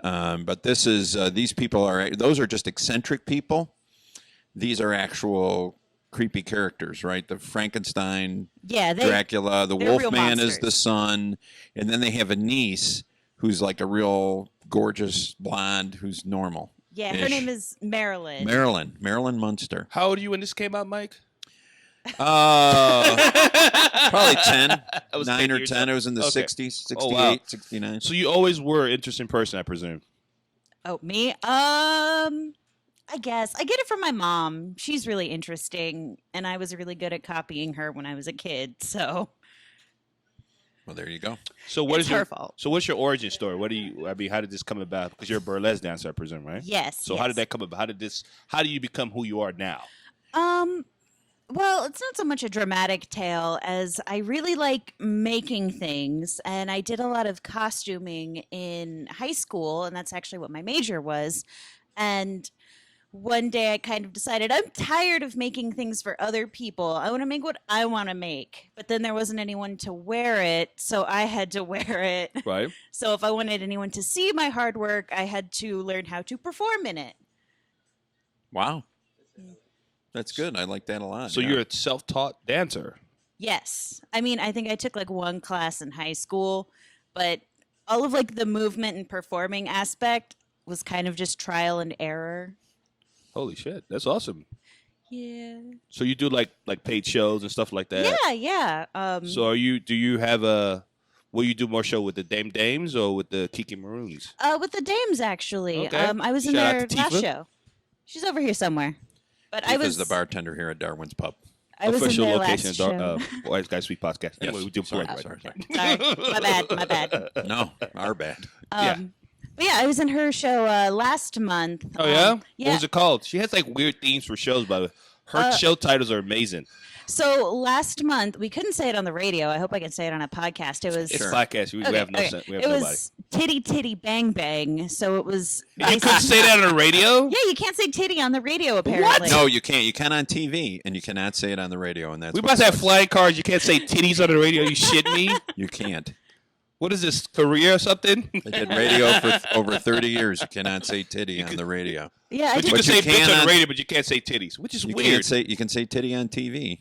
But this is these people are those are just eccentric people. These are actual creepy characters, right? The Frankenstein,
Yeah,
Dracula, the
they're real
Wolfman is
monsters.
the son, and then they have a niece who's like a real gorgeous blonde who's normal.
Yeah, her
ish.
name is Marilyn.
Marilyn Munster.
How old are you when this came out, Mike?
Probably 10,
I was
9
10
or
years
10.
old.
It was in the
Okay.
60s, 68,
Oh, wow.
69.
So you always were an interesting person, I presume.
Oh, me? I guess. I get it from my mom. She's really interesting, and I was really good at copying her when I was a kid, so
Well, there you go.
So what
it's
is your
her fault.
So what's your origin story? What do you? I mean, how did this come about? Because you're a burlesque dancer, I presume, right?
Yes.
So how did that come about? How do you become who you are now?
Well, it's not so much a dramatic tale as I really like making things, and I did a lot of costuming in high school, and that's actually what my major was. And one day I kind of decided I'm tired of making things for other people. I want to make what I want to make. But then there wasn't anyone to wear it, so I had to wear it.
Right.
So if I wanted anyone to see my hard work, I had to learn how to perform in it.
Wow. That's good. I like that a lot.
So
yeah.
you're a self-taught dancer.
Yes. I mean, I think I took like one class in high school, but all of like the movement and performing aspect was kind of just trial and error.
Holy shit, that's awesome.
Yeah.
So you do like paid shows and stuff like that.
Yeah.
So do you have a? Will you do more show with the Dames or with the Kiki Maroons?
With the Dames actually.
Okay.
I was in
Shout out
their
to
last
Tifa.
show. She's over here somewhere. But I
Tifa's
was
the bartender here at Darwin's Pub.
I was in
Official
their
location
last
of
show.
Wise Guys Sweet Podcast. Anyway, we do
sorry,
right.
sorry.
Sorry. My bad.
No, our bad.
Yeah.
But yeah, I was in her show last month.
Oh yeah?
Yeah.
What was it called? She has like weird themes for shows, by the way. Her show titles are amazing.
So last month, we couldn't say it on the radio. I hope I can say it on a podcast. It was
It's a podcast. We have no sense. We have
it
nobody.
was titty titty bang bang. So it was.
You couldn't say that on the radio?
Yeah, you can't say titty on the radio apparently.
No, you can't. You can on TV, and you cannot say it on the radio, and that's
We
what
must have
sucks.
flying cars. You can't say titties on the radio. You shitting me?
You can't.
What is this, Korea or something?
I did radio for over 30 years. You cannot say titty on the radio.
Yeah, I
But you
did.
can say
you
bitch
can
on
on-
the radio, but you can't say titties, which is
You
weird.
can't say. You can say titty on TV.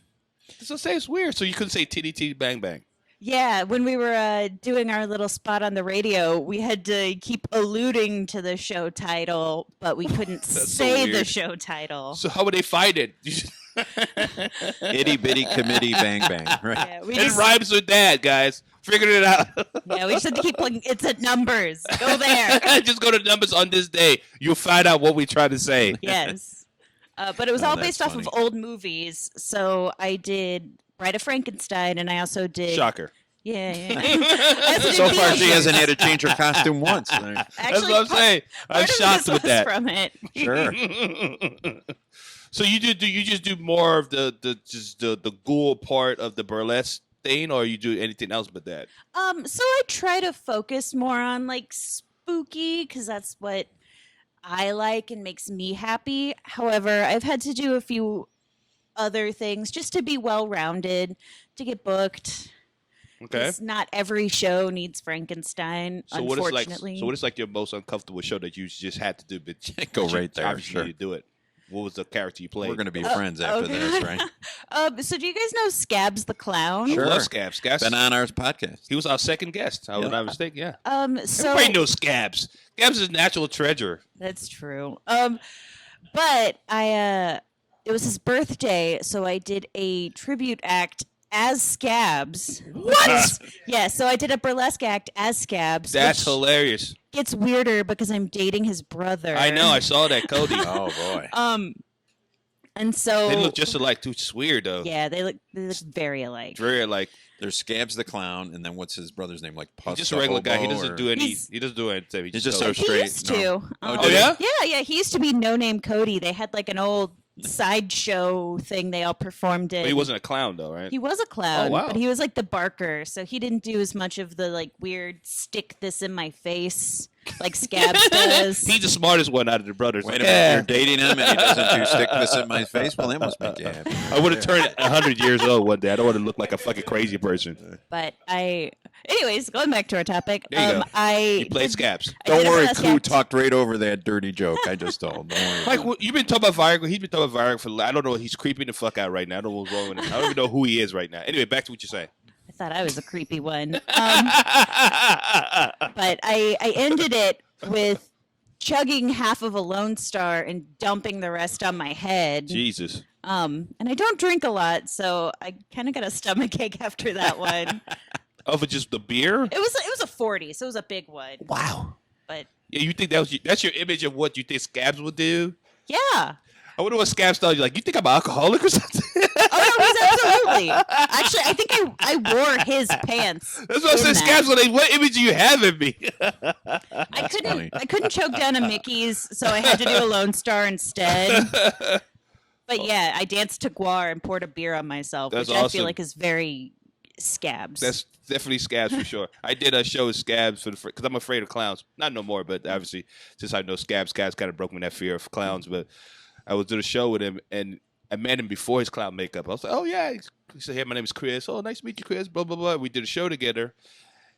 So say it's weird. So you couldn't say titty titty bang bang.
Yeah, when we were doing our little spot on the radio, we had to keep alluding to the show title, but we couldn't
so
say the
weird.
show title.
So how would they find it?
Itty bitty committee bang bang. Right.
Yeah, we
It
just,
rhymes with that, guys. Figured it out.
yeah, we just had to keep looking. It's at numbers. Go there.
Just go to numbers on this day. You'll find out what we try to say.
Yes. But it was
Oh,
all
that's
based off of
funny.
old movies. So I did Bride of Frankenstein, and I also did.
Shocker.
Yeah. I also did
So far, she
Beetlejuice.
hasn't had to change her costume once.
That's
Actually,
what I'm saying. I'm
part of
shocked
this
with
was
that.
from it.
Sure.
So you just do more of the ghoul part of the burlesque thing, or you do anything else but that?
So I try to focus more on like spooky because that's what I like and makes me happy. However, I've had to do a few other things just to be well-rounded, to get booked.
Okay.
'Cause not every show needs Frankenstein,
So what is
unfortunately.
like your most uncomfortable show that you just had to do, but
Go
but you
right there,
obviously
sure.
need to do it? What was the character you played?
We're going to be friends after
okay.
this, right?
So do you guys know Scabs the Clown?
Sure.
I love Scabs. Scabs.
Been on our podcast.
He was our second guest. I was not mistaken. Yeah.
So
Everybody knows Scabs. Scabs is a natural treasure.
that's true. But it was his birthday, so I did a tribute act as Scabs.
What?
Yeah, so I did a burlesque act as Scabs.
That's
which
hilarious.
gets weirder because I'm dating his brother.
I know. I saw that, Cody.
Oh boy.
And so
They look just alike, too. It's weird, though.
yeah, they look very alike.
Very like
There's Scabs the clown, and then what's his brother's name? Like Puss.
he's just a
the
regular guy. He
Hobo,
doesn't
or-
do any.
He's-
He doesn't do anything. He
He's just
goes-
so
He
straight.
used to.
No.
Um,
Oh, yeah?
Yeah. He used to be No Name Cody. They had like an old sideshow thing they all performed in.
But he wasn't a clown, though, right?
He was a clown,
Oh, wow.
but he was like the barker, so he didn't do as much of the like weird stick this in my face like Scabs does.
He's the smartest one out of the brothers.
Wait
Like,
a minute,
"Yeah."
you're dating him and he doesn't do stick this in my face? Well, that must make you happy.
I would have turned 100 years old one day. I don't want to look like a fucking crazy person.
But anyways, going back to our topic,
There you go.
I
He played Scabs.
I
Don't
did a
worry,
burlesque
Koo
act.
talked right over that dirty joke I just told. Don't worry.
Mike, you've been talking about Viagra. He's been talking about Viagra for. I don't know. He's creeping the fuck out right now. I don't know what's wrong with him. I don't even know who he is right now. Anyway, back to what you're saying.
I thought I was a creepy one. But I ended it with chugging half of a Lone Star and dumping the rest on my head.
Jesus.
And I don't drink a lot, so I kind of got a stomach ache after that one.
Oh, for just the beer?
It was a 40, so it was a big one.
Wow.
But
Yeah, you think that's your image of what you think Scabs would do?
yeah.
I wonder what Scabs thought. You're like, you think I'm an alcoholic or something?
Oh no, he's absolutely. Actually, I think I wore his pants.
That's what I
in
said.
that.
Scabs, like, what image do you have of me?
funny.
I couldn't choke down a Mickey's, so I had to do a Lone Star instead. But yeah, I danced to Guar and poured a beer on myself,
That's
which I
awesome.
feel like is very Scabs.
That's definitely Scabs for sure. I did a show with Scabs because I'm afraid of clowns. Not no more, but obviously since I know Scabs kind of broke me that fear of clowns. But I was doing a show with him, and I met him before his clown makeup. I was like, oh yeah. He said, hey, my name is Chris. Oh, nice to meet you, Chris. Blah blah blah. We did a show together.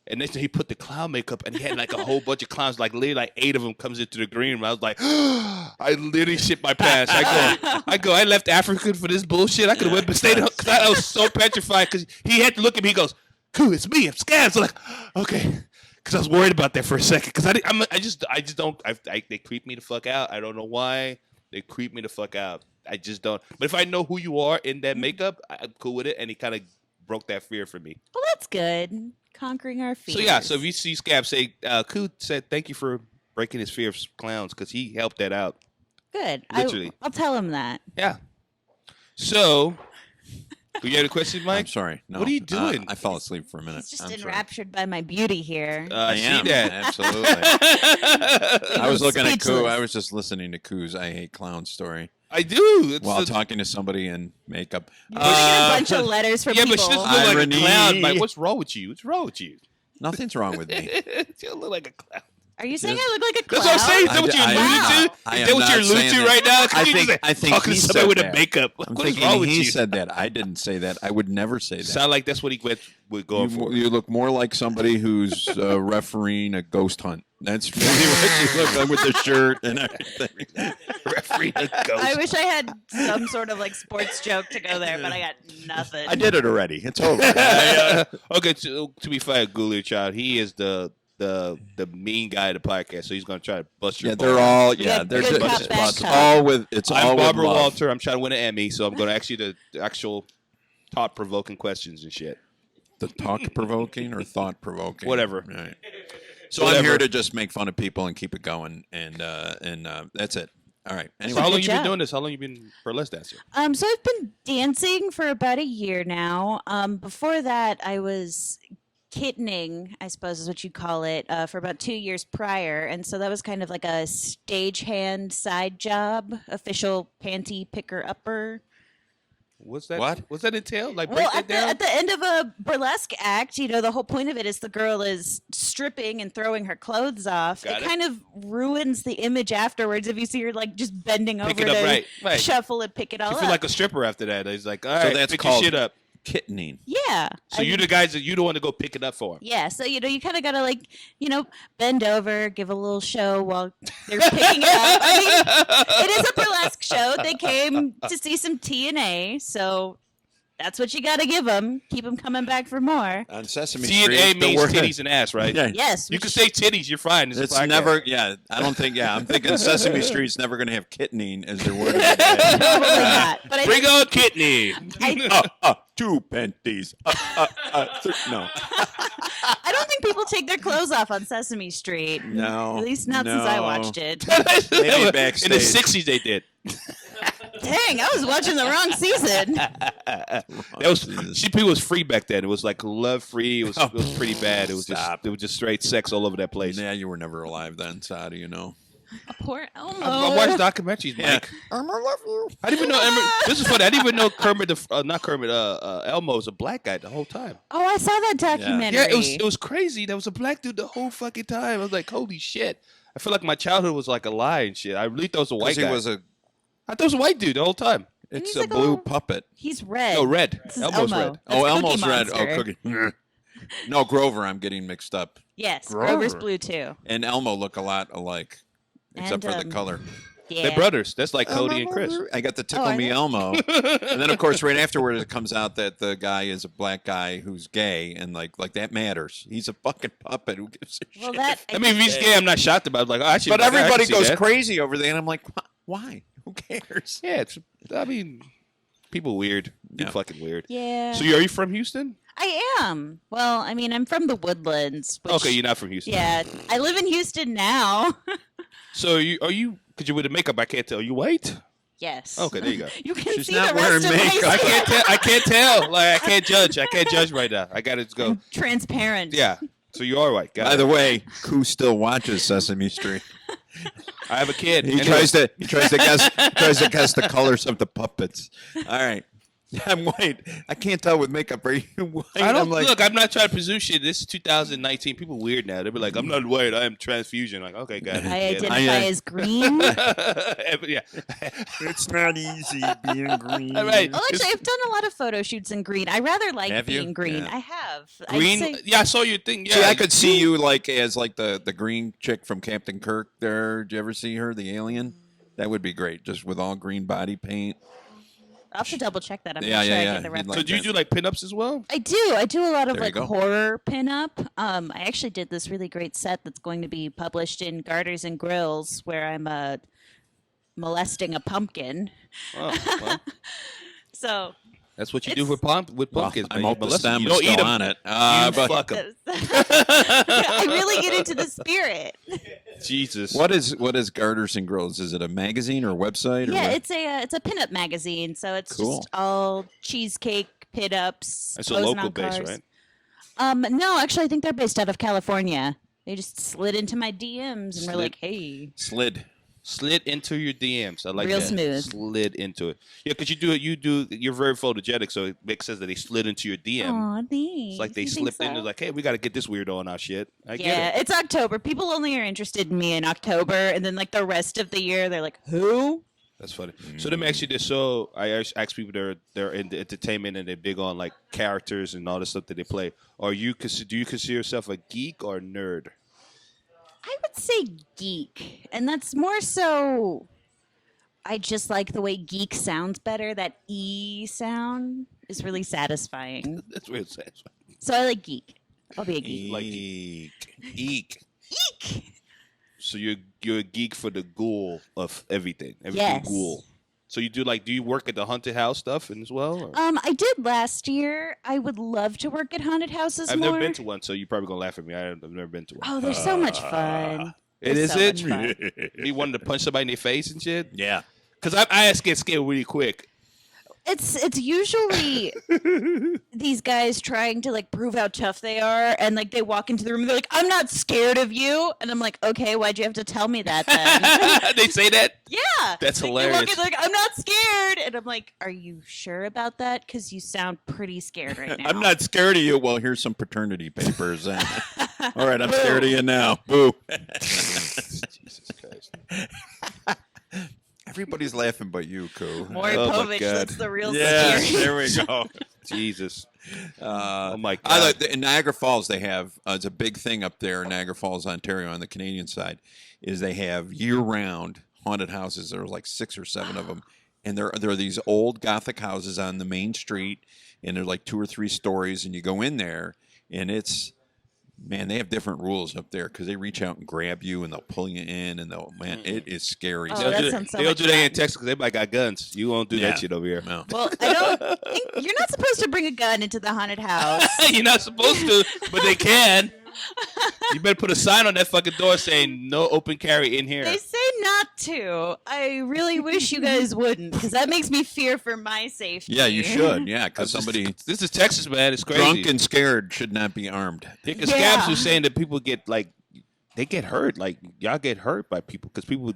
And next thing he put the clown makeup, and he had like a whole bunch of clowns, like literally like 8 of them comes into the green room. I was like, I literally shit my pants. I left Africa for this bullshit. I could have went but stayed because I was so petrified because he had to look at me. He goes, "Cool, it's me. I'm Scabs." I'm like, okay, because I was worried about that for a second because I just don't. They creep me the fuck out. I don't know why they creep me the fuck out. I just don't. But if I know who you are in that makeup, I'm cool with it. And he kind of broke that fear for me.
Well, that's good. Conquering our fears.
So yeah, so if you see Scab say, Koo said thank you for breaking his fear of clowns because he helped that out.
good.
Literally.
I'll tell him that.
Yeah. So, you had a question,
I'm
Mike?
sorry. No.
What are you doing?
I fell asleep for a minute.
He's just
I'm sorry.
enraptured by my beauty here.
I see
am,
that.
absolutely. I was looking at Koo.
Speechless.
I was just listening to Koo's "I Hate Clowns" story
I do. It's
while
the-
talking to somebody in makeup.
You're gonna get a bunch of letters from
yeah,
people.
but she doesn't look like a
Irony.
clown. Like, what's wrong with you? What's wrong with you?
Nothing's wrong with me.
She don't look like a clown.
Are you saying I look like a clown?
That's what I'm saying. Is that what
I-
you're
I-
alluding to?
I
Is
am
that what
not
you're alluding
saying
to
that.
right now? 'Cause
I
you
think-
just
I think
talking
he
to somebody
said
with a
that.
makeup.
I'm
What is
thinking
wrong with
he
you?
said that. I didn't say that. I would never say that.
Sound like that's what he would go for.
You look more like somebody who's refereeing a ghost hunt. That's really what you look like with the shirt and everything.
Referee a ghost.
I wish I had some sort of like sports joke to go there, but I got nothing.
I did it already. It's over.
Okay, to be fair, Ghoulia Child, he is the mean guy of the podcast, so he's gonna try to bust your
Yeah,
balls.
they're all.
Good-
Yeah, they're
good
just,
cop, bad
it's
cop.
all with. It's
I'm
all
Barbara
with love.
Walter. I'm trying to win an Emmy, so I'm gonna ask you the actual thought-provoking questions and shit.
The talk provoking or thought provoking,
Whatever.
Right. So I'm
Whatever.
here to just make fun of people and keep it going, and that's it. All right.
So
Anyway,
how long
Good
you been
job.
doing this? How long you been burlesque dancer?
So I've been dancing for about a year now. Before that, I was kittening, I suppose is what you call it, for about 2 years prior, and so that was kind of like a stagehand side job, official panty picker upper.
What's that?
What?
What's that entail? Like break
Well,
that down.
at the end of a burlesque act, the whole point of it is the girl is stripping and throwing her clothes off.
Got
It
it.
kind of ruins the image afterwards if you see her like just bending
Pick
over
it up,
to
right.
shuffle and pick it all
You
up.
feel like a stripper after that. He's like, all right,
that's
pick
called-
your shit up.
kittening.
yeah.
So you're the guys that you don't want to go pick it up for him.
Yeah, so you kind of gotta bend over, give a little show while they're picking it up. I mean, it is a burlesque show. They came to see some TNA, so That's what you got to give them. Keep them coming back for more.
On Sesame
T and
Street,
A
the
means
word-
titties and ass, right?
Yeah.
Yes.
You can say titties. You're fine. It's a
It's
podcast.
never, I don't think, I'm thinking Sesame Street's never going to have kittening as their word.
Probably not. But I
Bring
think,
on kidney.
Two panties. No.
I don't think people take their clothes off on Sesame Street.
No.
At least not since I watched it.
Maybe
In
backstage.
the '60s, they did.
Dang, I was watching the wrong season.
That was people was free back then. It was like love free. It was pretty bad. It was just straight sex all over that place.
Yeah, you were never alive then, so how do you know?
Poor Elmo.
I watched documentaries, Mike.
Elmo, love you.
I didn't even know. This is funny. I didn't even know Elmo was a black guy the whole time.
Oh, I saw that documentary.
Yeah, it was crazy. There was a black dude the whole fucking time. I was like, holy shit. I feel like my childhood was like a lie and shit. I really thought it was a white guy. I thought it was a white dude the whole time.
And
It's
he's
a
like
blue
a-
puppet.
He's red.
No, red.
This is
Elmo's
Elmo.
red.
That's
Elmo's
Cookie
red. Oh,
Monster.
Cookie. No, Grover, I'm getting mixed up.
Yes,
Grover.
Grover's blue too.
And Elmo look a lot alike, except
And,
for the color.
Yeah.
They're brothers. That's like Cody and Chris.
I got the Tickle
are
Me
they?
Elmo. And then, of course, right afterward, it comes out that the guy is a black guy who's gay, and like that matters. He's a fucking puppet. Who gives a
Well,
shit?
that
I mean, if he's gay, I'm not shocked about it. Like, oh, I should.
But
like, I
everybody
can see
goes
that.
crazy over there, and I'm like, why? Who cares?
Yeah, I mean, people weird. People
Yeah.
fucking weird.
Yeah.
So, are you from Houston?
I am. Well, I mean, I'm from the Woodlands. Which,
Okay, you're not from Houston.
Yeah, I live in Houston now.
So, are you? Because you're with the makeup, I can't tell. Are you white?
Yes.
Okay, there you go.
You can
She's
see
not
the rest
wearing
of my
makeup.
I
skin.
can't tell. I can't tell. Like, I can't judge. I can't judge right now. I gotta go.
Transparent.
Yeah. So you are white. Got
By
it.
the way, Koo still watches Sesame Street.
I have a kid.
He
Anyway.
tries to guess the colors of the puppets. All right. I'm white. I can't tell with makeup. Are you white?
I don't
I'm like,
look. I'm not trying to presume shit. This is 2019. People weird now. They'll be like, "I'm not white. I am transfusion." Like, okay, got it.
I
Get it.
identify as green.
Yeah.
it's not easy being green.
All right.
Well, actually, I've done a lot of photo shoots in green. I rather like
Have you?
being green.
Yeah.
I have.
Green.
I'd say-
Yeah, I saw your thing. Yeah.
See, I could see you like as like the green chick from Captain Kirk. There, did you ever see her, the alien? That would be great, just with all green body paint.
I'll have to double check that. I'm
Yeah,
not sure
yeah,
I
yeah.
get the
You'd
reference.
So do you do like pinups as well?
I do. I do a lot of
There you
like
go.
horror pinup. I actually did this really great set that's going to be published in Garters and Grills, where I'm molesting a pumpkin.
Oh, well,
So
that's what you do
It's-
with pumpkins.
I
man.
hope
You
the
molest them.
stem
You
is
don't eat
still
them.
on it.
You
But
fuck 'em.
I really get into the spirit.
Jesus.
what is Garters and Grills? Is it a magazine or a website? Or
Yeah,
what?
it's a pinup magazine, so it's
Cool.
just all cheesecake pinups.
It's a
posing
local
on
base,
cars.
right?
No, actually, I think they're based out of California. They just slid into my DMs and were like, "Hey,
Slid.
Slid into your DMs. I like
Real
that.
smooth.
Slid into it. Yeah, because you're very photogenic, so it makes sense that they slid into your DM.
aw, thanks."
It's like they
You think
slipped in.
so?
It's like, hey, we got to get this weirdo on our shit. I
Yeah,
get it.
it's October. People only are interested in me in October, and then like the rest of the year, they're like, "Who?"
That's funny. So let me ask you this. So I ask people they're in the entertainment and they're big on like characters and all the stuff that they play. Do you consider yourself a geek or a nerd?
I would say geek, and that's more so. I just like the way geek sounds better. That E sound is really satisfying.
That's weird. Sad.
So I like geek. I'll be a geek.
Like
Eek.
Geek.
So you're a geek for the ghoul of everything. Everything
Yes.
ghoul. So do you work at the haunted house stuff as well? Or?
I did last year. I would love to work at haunted houses
I've
more.
never been to one, so you're probably gonna laugh at me. I've never been to one.
Oh, they're so much fun.
It
They're
is
so
it.
much fun.
You wanted to punch somebody in their face and shit?
Yeah.
Because I get scared really quick.
It's usually these guys trying to like prove how tough they are, and like they walk into the room and they're like, "I'm not scared of you," and I'm like, "Okay, why'd you have to tell me that then?"
They say that?
Yeah,
That's
like, they walk
hilarious.
in, they're like, "I'm not scared," and I'm like, "Are you sure about that? Because you sound pretty scared right now."
I'm not scared of you. Well, here's some paternity papers. All right, I'm scared of you now. Boo.
Jesus Christ.
Everybody's laughing but you, Koo.
Maury
Oh, my
Povich,
God.
that's the real
Yeah,
security.
there we go.
Jesus.
Oh
my God.
I like in Niagara Falls. They have it's a big thing up there in Niagara Falls, Ontario, on the Canadian side. Is they have year-round haunted houses. There are like 6 or 7 of them, and there are these old Gothic houses on the main street, and they're like 2 or 3 stories, and you go in there, and it's man, they have different rules up there because they reach out and grab you and they'll pull you in and it is scary.
Oh,
So-
that sounds so
They don't
much
do that in
fun.
Texas because they might got guns. You won't do
Yeah.
that shit over here.
No.
Well, I don't think you're not supposed to bring a gun into the haunted house.
You're not supposed to, but they can. You better put a sign on that fucking door saying no open carry in here.
They say not to. I really wish you guys wouldn't, because that makes me fear for my safety.
Yeah, you should. Yeah, because somebody
This is Texas, man. It's crazy.
drunk and scared should not be armed.
Because
Yeah.
Scabs was saying that people get they get hurt. Like y'all get hurt by people because people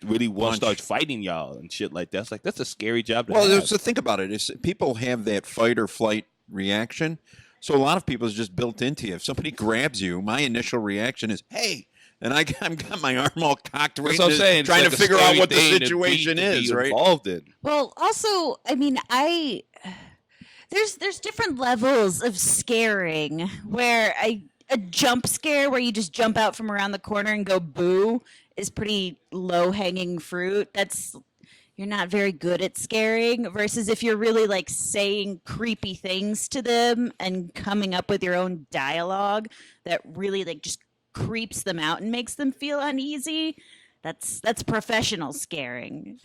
really want to
Punch.
start fighting y'all and shit like that. It's like that's a scary job to
Well,
have.
so think about it. Is people have that fight or flight reaction. So a lot of people is just built into you. If somebody grabs you, my initial reaction is, "Hey," and I've got my arm all cocked,
That's
waiting
what I'm
to-
saying. It's
trying
like
to
a
figure out
scary
what the
thing to be-
situation
to be
is, right?
involved in.
Well, also, I mean, there's different levels of scaring where a jump scare where you just jump out from around the corner and go boo is pretty low hanging fruit. You're not very good at scaring versus if you're really like saying creepy things to them and coming up with your own dialogue that really like just creeps them out and makes them feel uneasy. That's professional scaring.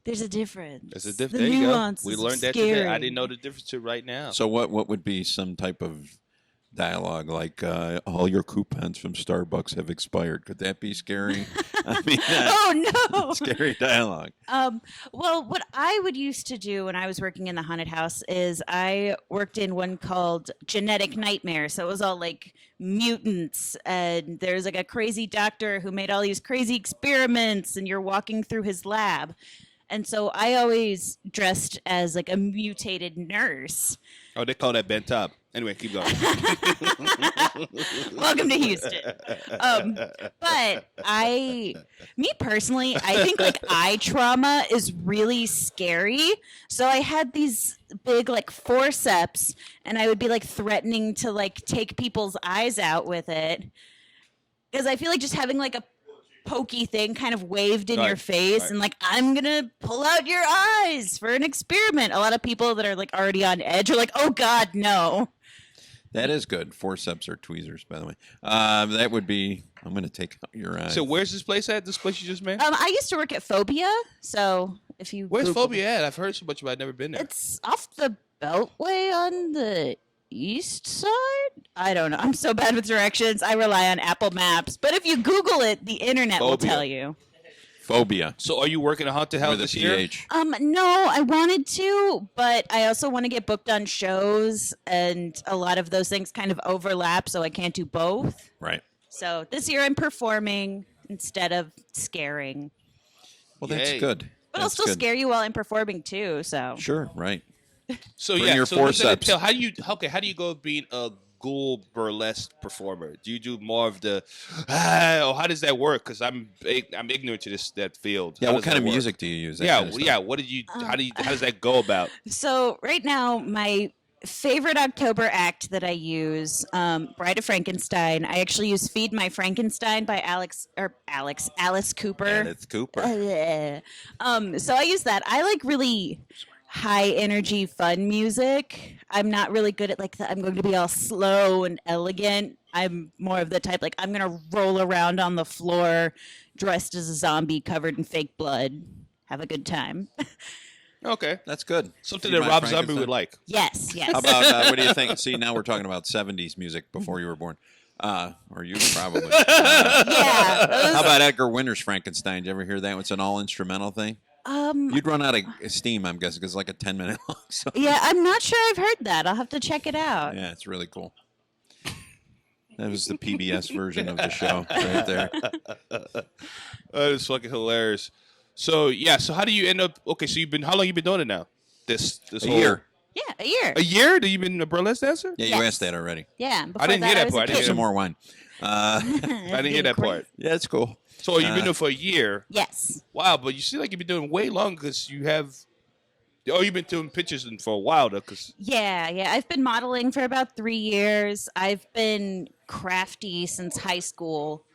There's a difference.
There's a difference.
The
There you go.
nuances
We
of
learned that today. I
scaring.
didn't know the difference to right now.
So what would be some type of dialogue like all your coupons from Starbucks have expired? Could that be scary? I mean,
Oh no!
scary dialogue.
Well, what I would used to do when I was working in the haunted house is I worked in one called Genetic Nightmare. So it was all like mutants, and there's like a crazy doctor who made all these crazy experiments, and you're walking through his lab. And so I always dressed as like a mutated nurse.
Oh, they call that bent top. Anyway, keep going.
Welcome to Houston. But me personally, I think like eye trauma is really scary. So I had these big like forceps, and I would be like threatening to like take people's eyes out with it, because I feel like just having like a pokey thing kind of waved in your
Right,
face
right.
and like, I'm gonna pull out your eyes for an experiment. A lot of people that are like already on edge are like, oh God, no.
That is good. Forceps or tweezers, by the way. That would be. I'm going to take out your eye.
So where's this place at? This place you just made?
I used to work at Phobia, so if you
Where's
Google-
Phobia at? I've heard so much about it. I've never been there.
It's off the Beltway on the east side. I don't know. I'm so bad with directions. I rely on Apple Maps, but if you Google it, the internet will
Phobia.
tell you.
Phobia
So are you working a haunted house
with a
this year?
PH.
No, I wanted to, but I also want to get booked on shows, and a lot of those things kind of overlap, so I can't do both.
Right.
So this year I'm performing instead of scaring.
Well, that's
Yay.
good.
But I'll
That's
still
good.
scare you while I'm performing too. So
Sure. Right.
So
Bring
yeah,
your
so what's that
forceps.
entail? How do you go being a ghoul burlesque performer? Do you do more of the or how does that work? Because I'm ignorant to that field.
Yeah.
How
What
does
kind
that
of
work?
music do you use? That
Yeah,
kind of stuff?
yeah. What did you? How does that go about?
So right now, my favorite October act that I use, Bride of Frankenstein. I actually use "Feed My Frankenstein" by Alice Cooper.
Alice Cooper.
So I use that. I like really high energy, fun music. I'm not really good at like I'm going to be all slow and elegant. I'm more of the type like I'm gonna roll around on the floor dressed as a zombie covered in fake blood. Have a good time.
Okay,
That's good.
something
Feed
that
My
Rob Zombie
Frankenstein.
would like.
Yes, yes.
How about what do you think? See, now we're talking about '70s music before you were born, or you probably.
Yeah. those-
How about Edgar Winter's Frankenstein? Did you ever hear that? It's an all instrumental thing. You'd run out of steam, I'm guessing, because it's like a 10-minute long song.
Yeah, I'm not sure I've heard that. I'll have to check it out.
Yeah, it's really cool. That was the PBS version of the show right there.
That is fucking hilarious. So yeah, so how do you end up? Okay, so how long you been doing it now? This
A
whole
year.
Yeah, a year.
A year? That you been a burlesque dancer?
Yeah, you
Yes.
asked that already.
Yeah. Before
didn't hear that
was a
part. I didn't
Have
hear
some
kid.
more wine.
I didn't hear that part.
Yeah, it's cool.
So you've been doing it for a year.
Yes.
Wow, but you seem like you've been doing way longer because you have. Oh, you've been doing pictures for a while though, because
Yeah. I've been modeling for about 3 years. I've been crafty since high school.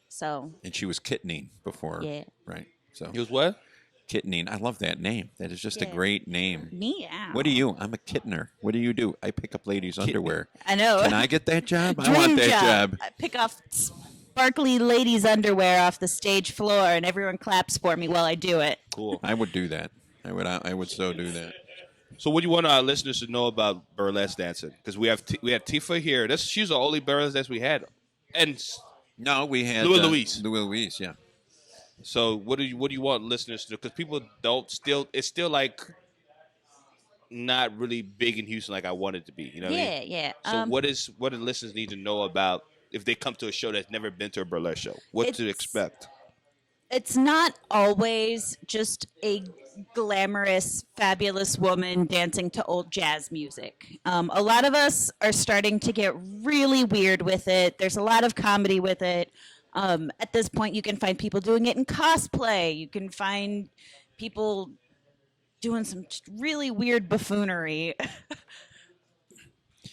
So,
And she was kittening before.
Yeah.
Right. So
he was what?
Kittening. I love that name. That is just a
Yeah.
great name.
Meow.
What are you? I'm a kittener. What do you do? I pick up ladies' underwear.
I know.
Can I get that job? I
Dream
want that job.
I pick off sparkly ladies' underwear off the stage floor, and everyone claps for me while I do it.
Cool.
I would do that. I would so do that.
So, what do you want our listeners to know about burlesque dancing? Because we have Tifa here. She's the only burlesque dance we had, and
No, we had
Louis.
Louis, yeah.
so what do you want listeners to do? Because people don't still. It's still like not really big in Houston like I want it to be. You know what I mean?
Yeah.
So what do listeners need to know about if they come to a show that's never been to a burlesque show? What to
It's-
expect?
It's not always just a glamorous, fabulous woman dancing to old jazz music. A lot of us are starting to get really weird with it. There's a lot of comedy with it. At this point, you can find people doing it in cosplay. You can find people doing some really weird buffoonery.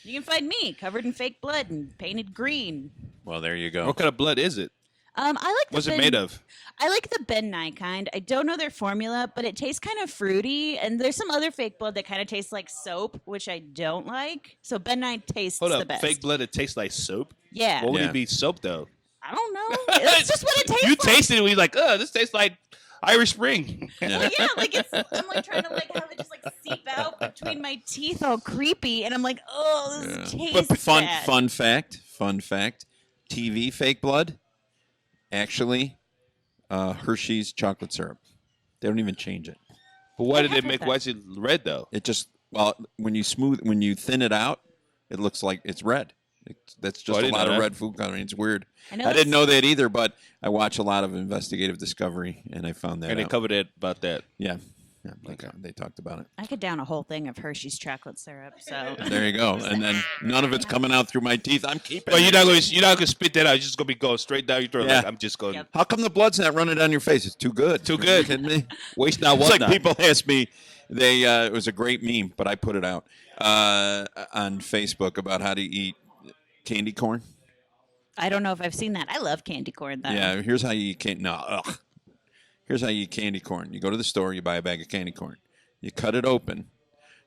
You can find me covered in fake blood and painted green.
Well, there you go.
What kind of blood is it?
I like the
What's it
Ben-
made of?
I like the Ben Nye kind. I don't know their formula, but it tastes kind of fruity. And there's some other fake blood that kind of tastes like soap, which I don't like. So Ben Nye tastes
Hold
the
up,
best.
fake blood that tastes like soap.
Yeah.
What would
Yeah.
it be soap though?
I don't know. It's just what it tastes
You
like.
tasted it, and you're like, this tastes like Irish Spring.
Well, yeah, like I'm like trying to like have it just like seep out between my teeth, all creepy, and I'm like, oh, this tastes
But
bad.
fun fact. TV fake blood, actually, Hershey's chocolate syrup. They don't even change it.
But why
I
did
have
it make?
heard
Why is it red though?
It just when you thin it out, it looks like it's red. That's just
I
a
didn't
lot
know
of
that.
red food coloring. It's weird.
I know
I
that's-
didn't know that either, but I watch a lot of investigative discovery, and I found that
And they
out.
covered it about that.
Yeah, they talked about it.
I could down a whole thing of Hershey's chocolate syrup. So
There you go. And then none of it's coming out through my teeth. I'm keeping
But
it.
you're not gonna spit that out. You're just gonna be going straight down your throat.
Yeah.
Like, I'm just going
Yep.
How come the blood's not running down your face? It's too good.
Too
Are you
good.
kidding me?
waste not
It's
want
like
not.
people ask me. It was a great meme, but I put it out on Facebook about how to eat candy corn.
I don't know if I've seen that. I love candy corn though.
Yeah, here's how you eat candy. No, ugh. Here's how you eat candy corn. You go to the store, you buy a bag of candy corn, you cut it open,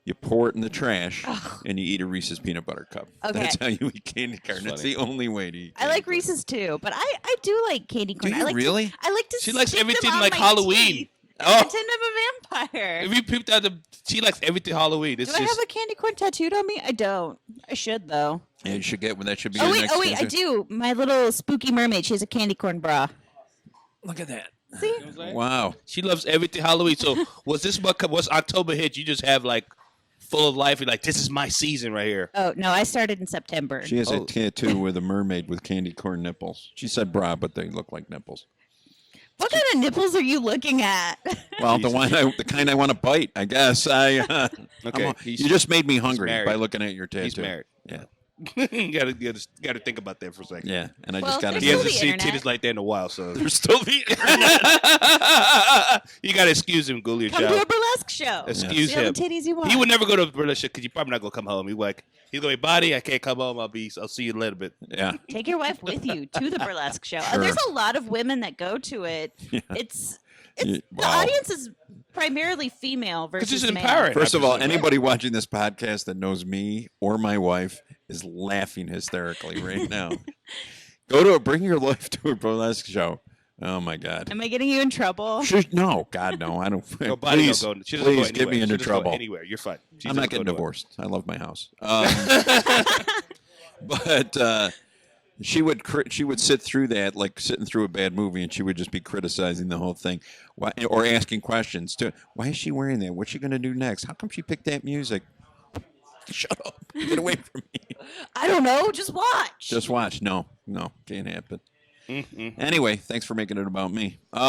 you pour it in the trash, and you eat a Reese's peanut butter cup.
Okay.
That's how you eat candy corn. That's
funny.
the only way to eat.
I
Candy
like
corn.
Reese's too, but I do like candy corn.
Do you
I like
really?
I like to.
She likes
stick them
everything
on
like
my
Halloween.
teeth and
Oh.
pretend I'm a vampire.
If you peeped out she likes everything Halloween. It's
Do I
just
have a candy corn tattooed on me? I don't. I should though.
Yeah, you should get one. That should be
Oh
your
wait,
next.
I do. My little spooky mermaid. She has a candy corn bra.
Look at that.
See?
Wow.
she loves everything Halloween. So was October hit? You just have like full of life. You're like, this is my season right here.
Oh no, I started in September.
She has
Oh.
a tattoo with a mermaid with candy corn nipples. She said bra, but they look like nipples.
What kind of nipples are you looking at?
Well, the kind I want to bite, I guess.
Okay,
You just made me hungry
married.
by looking at your tattoo.
He's married.
Yeah.
you gotta think about that for a second.
Yeah, and I
Well,
just got
there's
He
still
hasn't
the
seen
internet.
titties like that in a while, so
There's still the
you gotta excuse him, Ghoulia
Come to a
Childs.
burlesque show.
Excuse
See all the
him.
titties you want.
He would never go to a burlesque show because he's probably not gonna come home. He's gonna be body. I can't come home. I'll see you in a little bit.
Yeah.
Take your wife with you to the burlesque show.
Sure.
There's a lot of women that go to it.
Yeah.
It's
Yeah,
the
wow.
audience is primarily female versus
it's
male.
empowering.
First of all,
Absolutely.
anybody watching this podcast that knows me or my wife is laughing hysterically right now. Bring your wife to a burlesque show. Oh my God.
Am I getting you in trouble?
No, God, no. I don't.
Nobody
Please,
don't go. She doesn't
please
go
get me
anywhere.
into
She doesn't go
trouble.
Anywhere, you're fine. She
I'm
doesn't
not getting
go nowhere.
divorced. I love my house. But she would sit through that like sitting through a bad movie, and she would just be criticizing the whole thing, or asking questions. Why is she wearing that? What's she going to do next? How come she picked that music? Shut up! Get away from me.
I don't know. Just watch.
Just watch. No, can't happen.
Mm-mm.
Anyway, thanks for making it about me.
You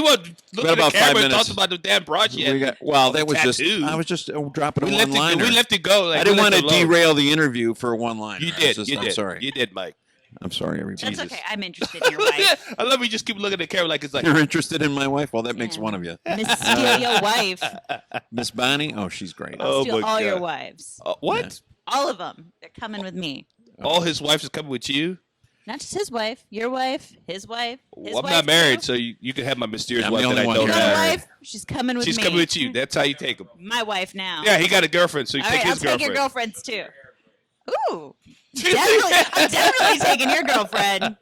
want look
Got
at the
about 5
camera and
minutes.
talk about the damn broad yet.
that was just.
Tattoo.
I was just dropping a
We left,
one-liner.
we left it go. Like,
I didn't
we
want
left
to
it alone.
derail the interview for a one-liner.
You did.
I'm
I'm
sorry.
You did, Mike.
I'm sorry, everybody.
That's
Jesus.
okay. I'm interested in your wife.
I love you. Just keep looking at the camera like it's like
You're interested in my wife? Well, that makes
Yeah.
one of you.
Miss Steal Your Wife.
Miss Bonnie? Oh, she's great.
Oh,
Steal
my
all your
God.
wives.
what?
All of them. They're coming with me.
All his wives is coming with you.
Not just his wife, your wife, his wife, his
Well, I'm
wife
not married,
too.
so you can have my mysterious
I'm
wife
the
that
only
I
one
don't
here
You got a
have.
wife? She's coming with
She's
me.
coming with you. That's how you take them.
My wife now.
Yeah, he got a girlfriend, so you
All
take
right, I'll
his
take
girlfriend.
your girlfriends too. Ooh. I'm definitely taking your girlfriend.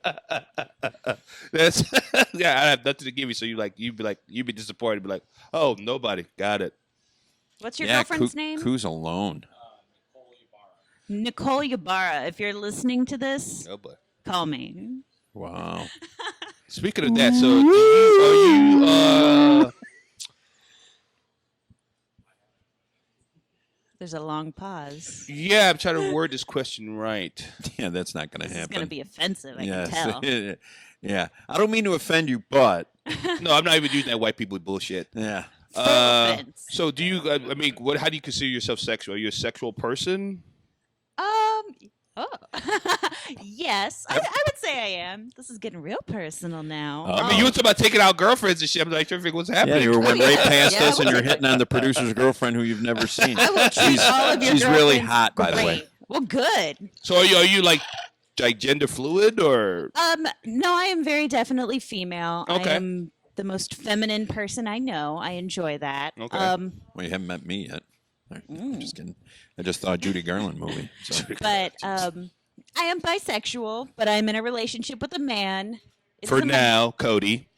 That's yeah. I have nothing to give you, so you'd be disappointed. Be like, oh, nobody got it.
What's your girlfriend's name?
Who's alone?
Nicole Ybarra. If you're listening to this,
Oh boy.
call me.
Wow.
Speaking of that, so are you
There's a long pause.
yeah, I'm trying to word this question right.
Yeah, that's not going to
This
happen.
is going to be offensive, I
Yes.
can tell.
Yeah. I don't mean to offend you, but
No, I'm not even using that white people bullshit.
yeah.
Full offense.
So do you? I mean, how do you consider yourself sexual? Are you a sexual person?
Oh. Yes, I would say I am. This is getting real personal now.
I mean, you were talking about taking out girlfriends and shit. I'm like, trying to figure what's
Yeah,
happening.
you went right past
Yeah,
us, and you're hitting on the producer's girlfriend who you've never seen.
I will treat all of your
She's really
girlfriends
hot, by the way.
great. Well, good.
So are you like gender fluid or?
No, I am very definitely female.
Okay.
I am the most feminine person I know. I enjoy that.
Okay.
Well, you haven't met me yet. I'm just kidding. I just thought Judy Garland movie. So.
But I am bisexual, but I'm in a relationship with a man. It's
For
a-
now, Cody.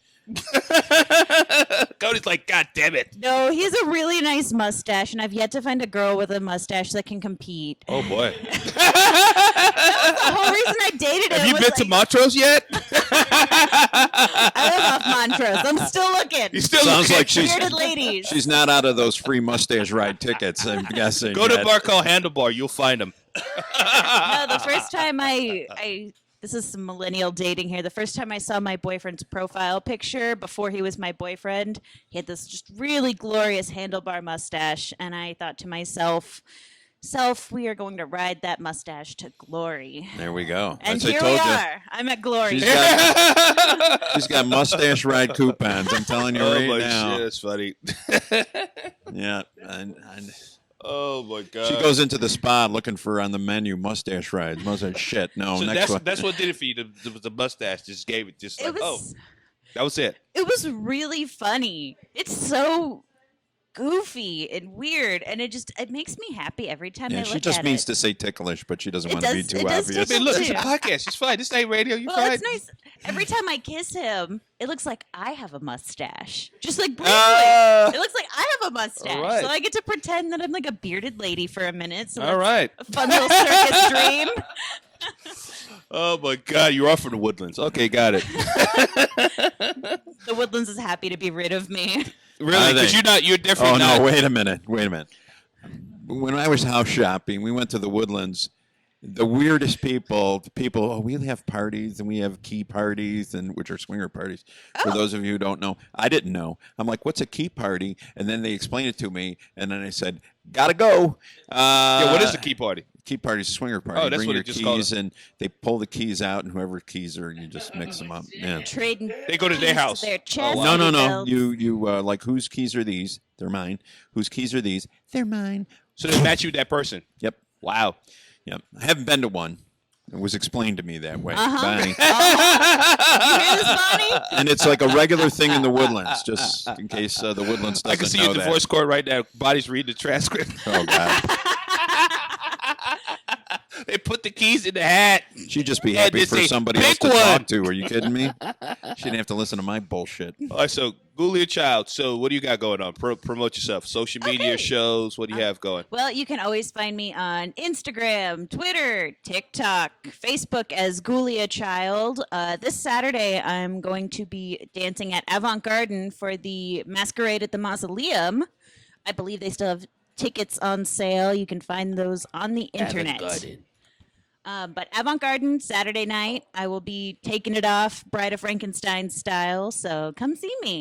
Cody's like, God damn it.
No, he has a really nice mustache, and I've yet to find a girl with a mustache that can compete.
Oh boy.
The whole reason I dated him
Have you
was
been to
like,
Montrose yet?
I live off Montrose. I'm still looking.
You still
Sounds
looking?
like she's
Bearded ladies.
she's not out of those free mustache ride tickets. I'm guessing.
Go to a
yet.
bar called Handlebar. You'll find him.
No, the first time I this is some millennial dating here. The first time I saw my boyfriend's profile picture before he was my boyfriend, he had this just really glorious handlebar mustache, and I thought to myself, we are going to ride that mustache to glory.
There we go.
And
As I
here
told
we
you,
are. I'm at glory.
she's got mustache ride coupons. I'm telling you
Oh
right
my
now.
shit, that's funny.
Yeah. And
Oh my god.
she goes into the spot looking for on the menu mustache rides. Mustache shit. No,
So
next one.
that's what did it for you. The mustache just gave it just like, that was it.
It was really funny. It's so goofy and weird, and it makes me happy every time I
Yeah,
look
she just
at
means
it.
to say ticklish, but she doesn't
It
want to be
does-
too
it does
I
obvious.
mean, look, it's a
Yeah.
podcast. It's fine. It's not radio. You're
Well,
fine.
it's nice. Every time I kiss him, it looks like I have a mustache. Just like briefly.
Ah.
It looks like I have a mustache.
All right.
So I get to pretend that I'm like a bearded lady for a minute. So
All
that's
right.
a fun little circus dream.
Oh my god, you're off for the Woodlands. Okay, got it.
The Woodlands is happy to be rid of me.
Really?
Are
Because
they?
you're
Oh
definitely
no!
not.
Wait a minute. When I was house shopping, we went to the Woodlands. The weirdest people. Oh, we have parties and we have key parties, and which are swinger parties. For those of you who don't know, I didn't know. I'm like, "What's a key party?" And then they explained it to me, and then I said, "Gotta go."
Yeah, what is the key party?
Key party is a swinger party.
Oh, that's
Bring
what
your
it just called
keys, and they pull the keys out, and whoever keys are, you just mix them up. Yeah.
Trading.
They go to their
keys
house.
Their
Oh,
chest
wow.
No.
belts.
You like whose keys are these? They're mine. Whose keys are these? They're mine.
So they match you with that person.
Yep.
Wow.
Yep. I haven't been to one. It was explained to me that way.
Uh-huh.
Bonnie.
You hear this, Bonnie?
And it's like a regular thing in the Woodlands, just in case the Woodlands doesn't
I can see you
know
in the
that.
voice court right now. Body's reading the transcript.
Oh God.
They put the keys in the hat.
She'd just be
Yeah,
happy
they
for
say,
somebody else
"Pick
to
one."
talk to. Are you kidding me? She didn't have to listen to my bullshit.
All right, so Ghoulia Childs. So what do you got going on? Promote yourself. Social media
Okay.
shows. What do you have going?
Well, you can always find me on Instagram, Twitter, TikTok, Facebook as Ghoulia Child. This Saturday, I'm going to be dancing at Avant Garden for the Masquerade at the Mausoleum. I believe they still have tickets on sale. You can find those on the internet. But Avant Garden, Saturday night, I will be taking it off Bride of Frankenstein style. So come see me.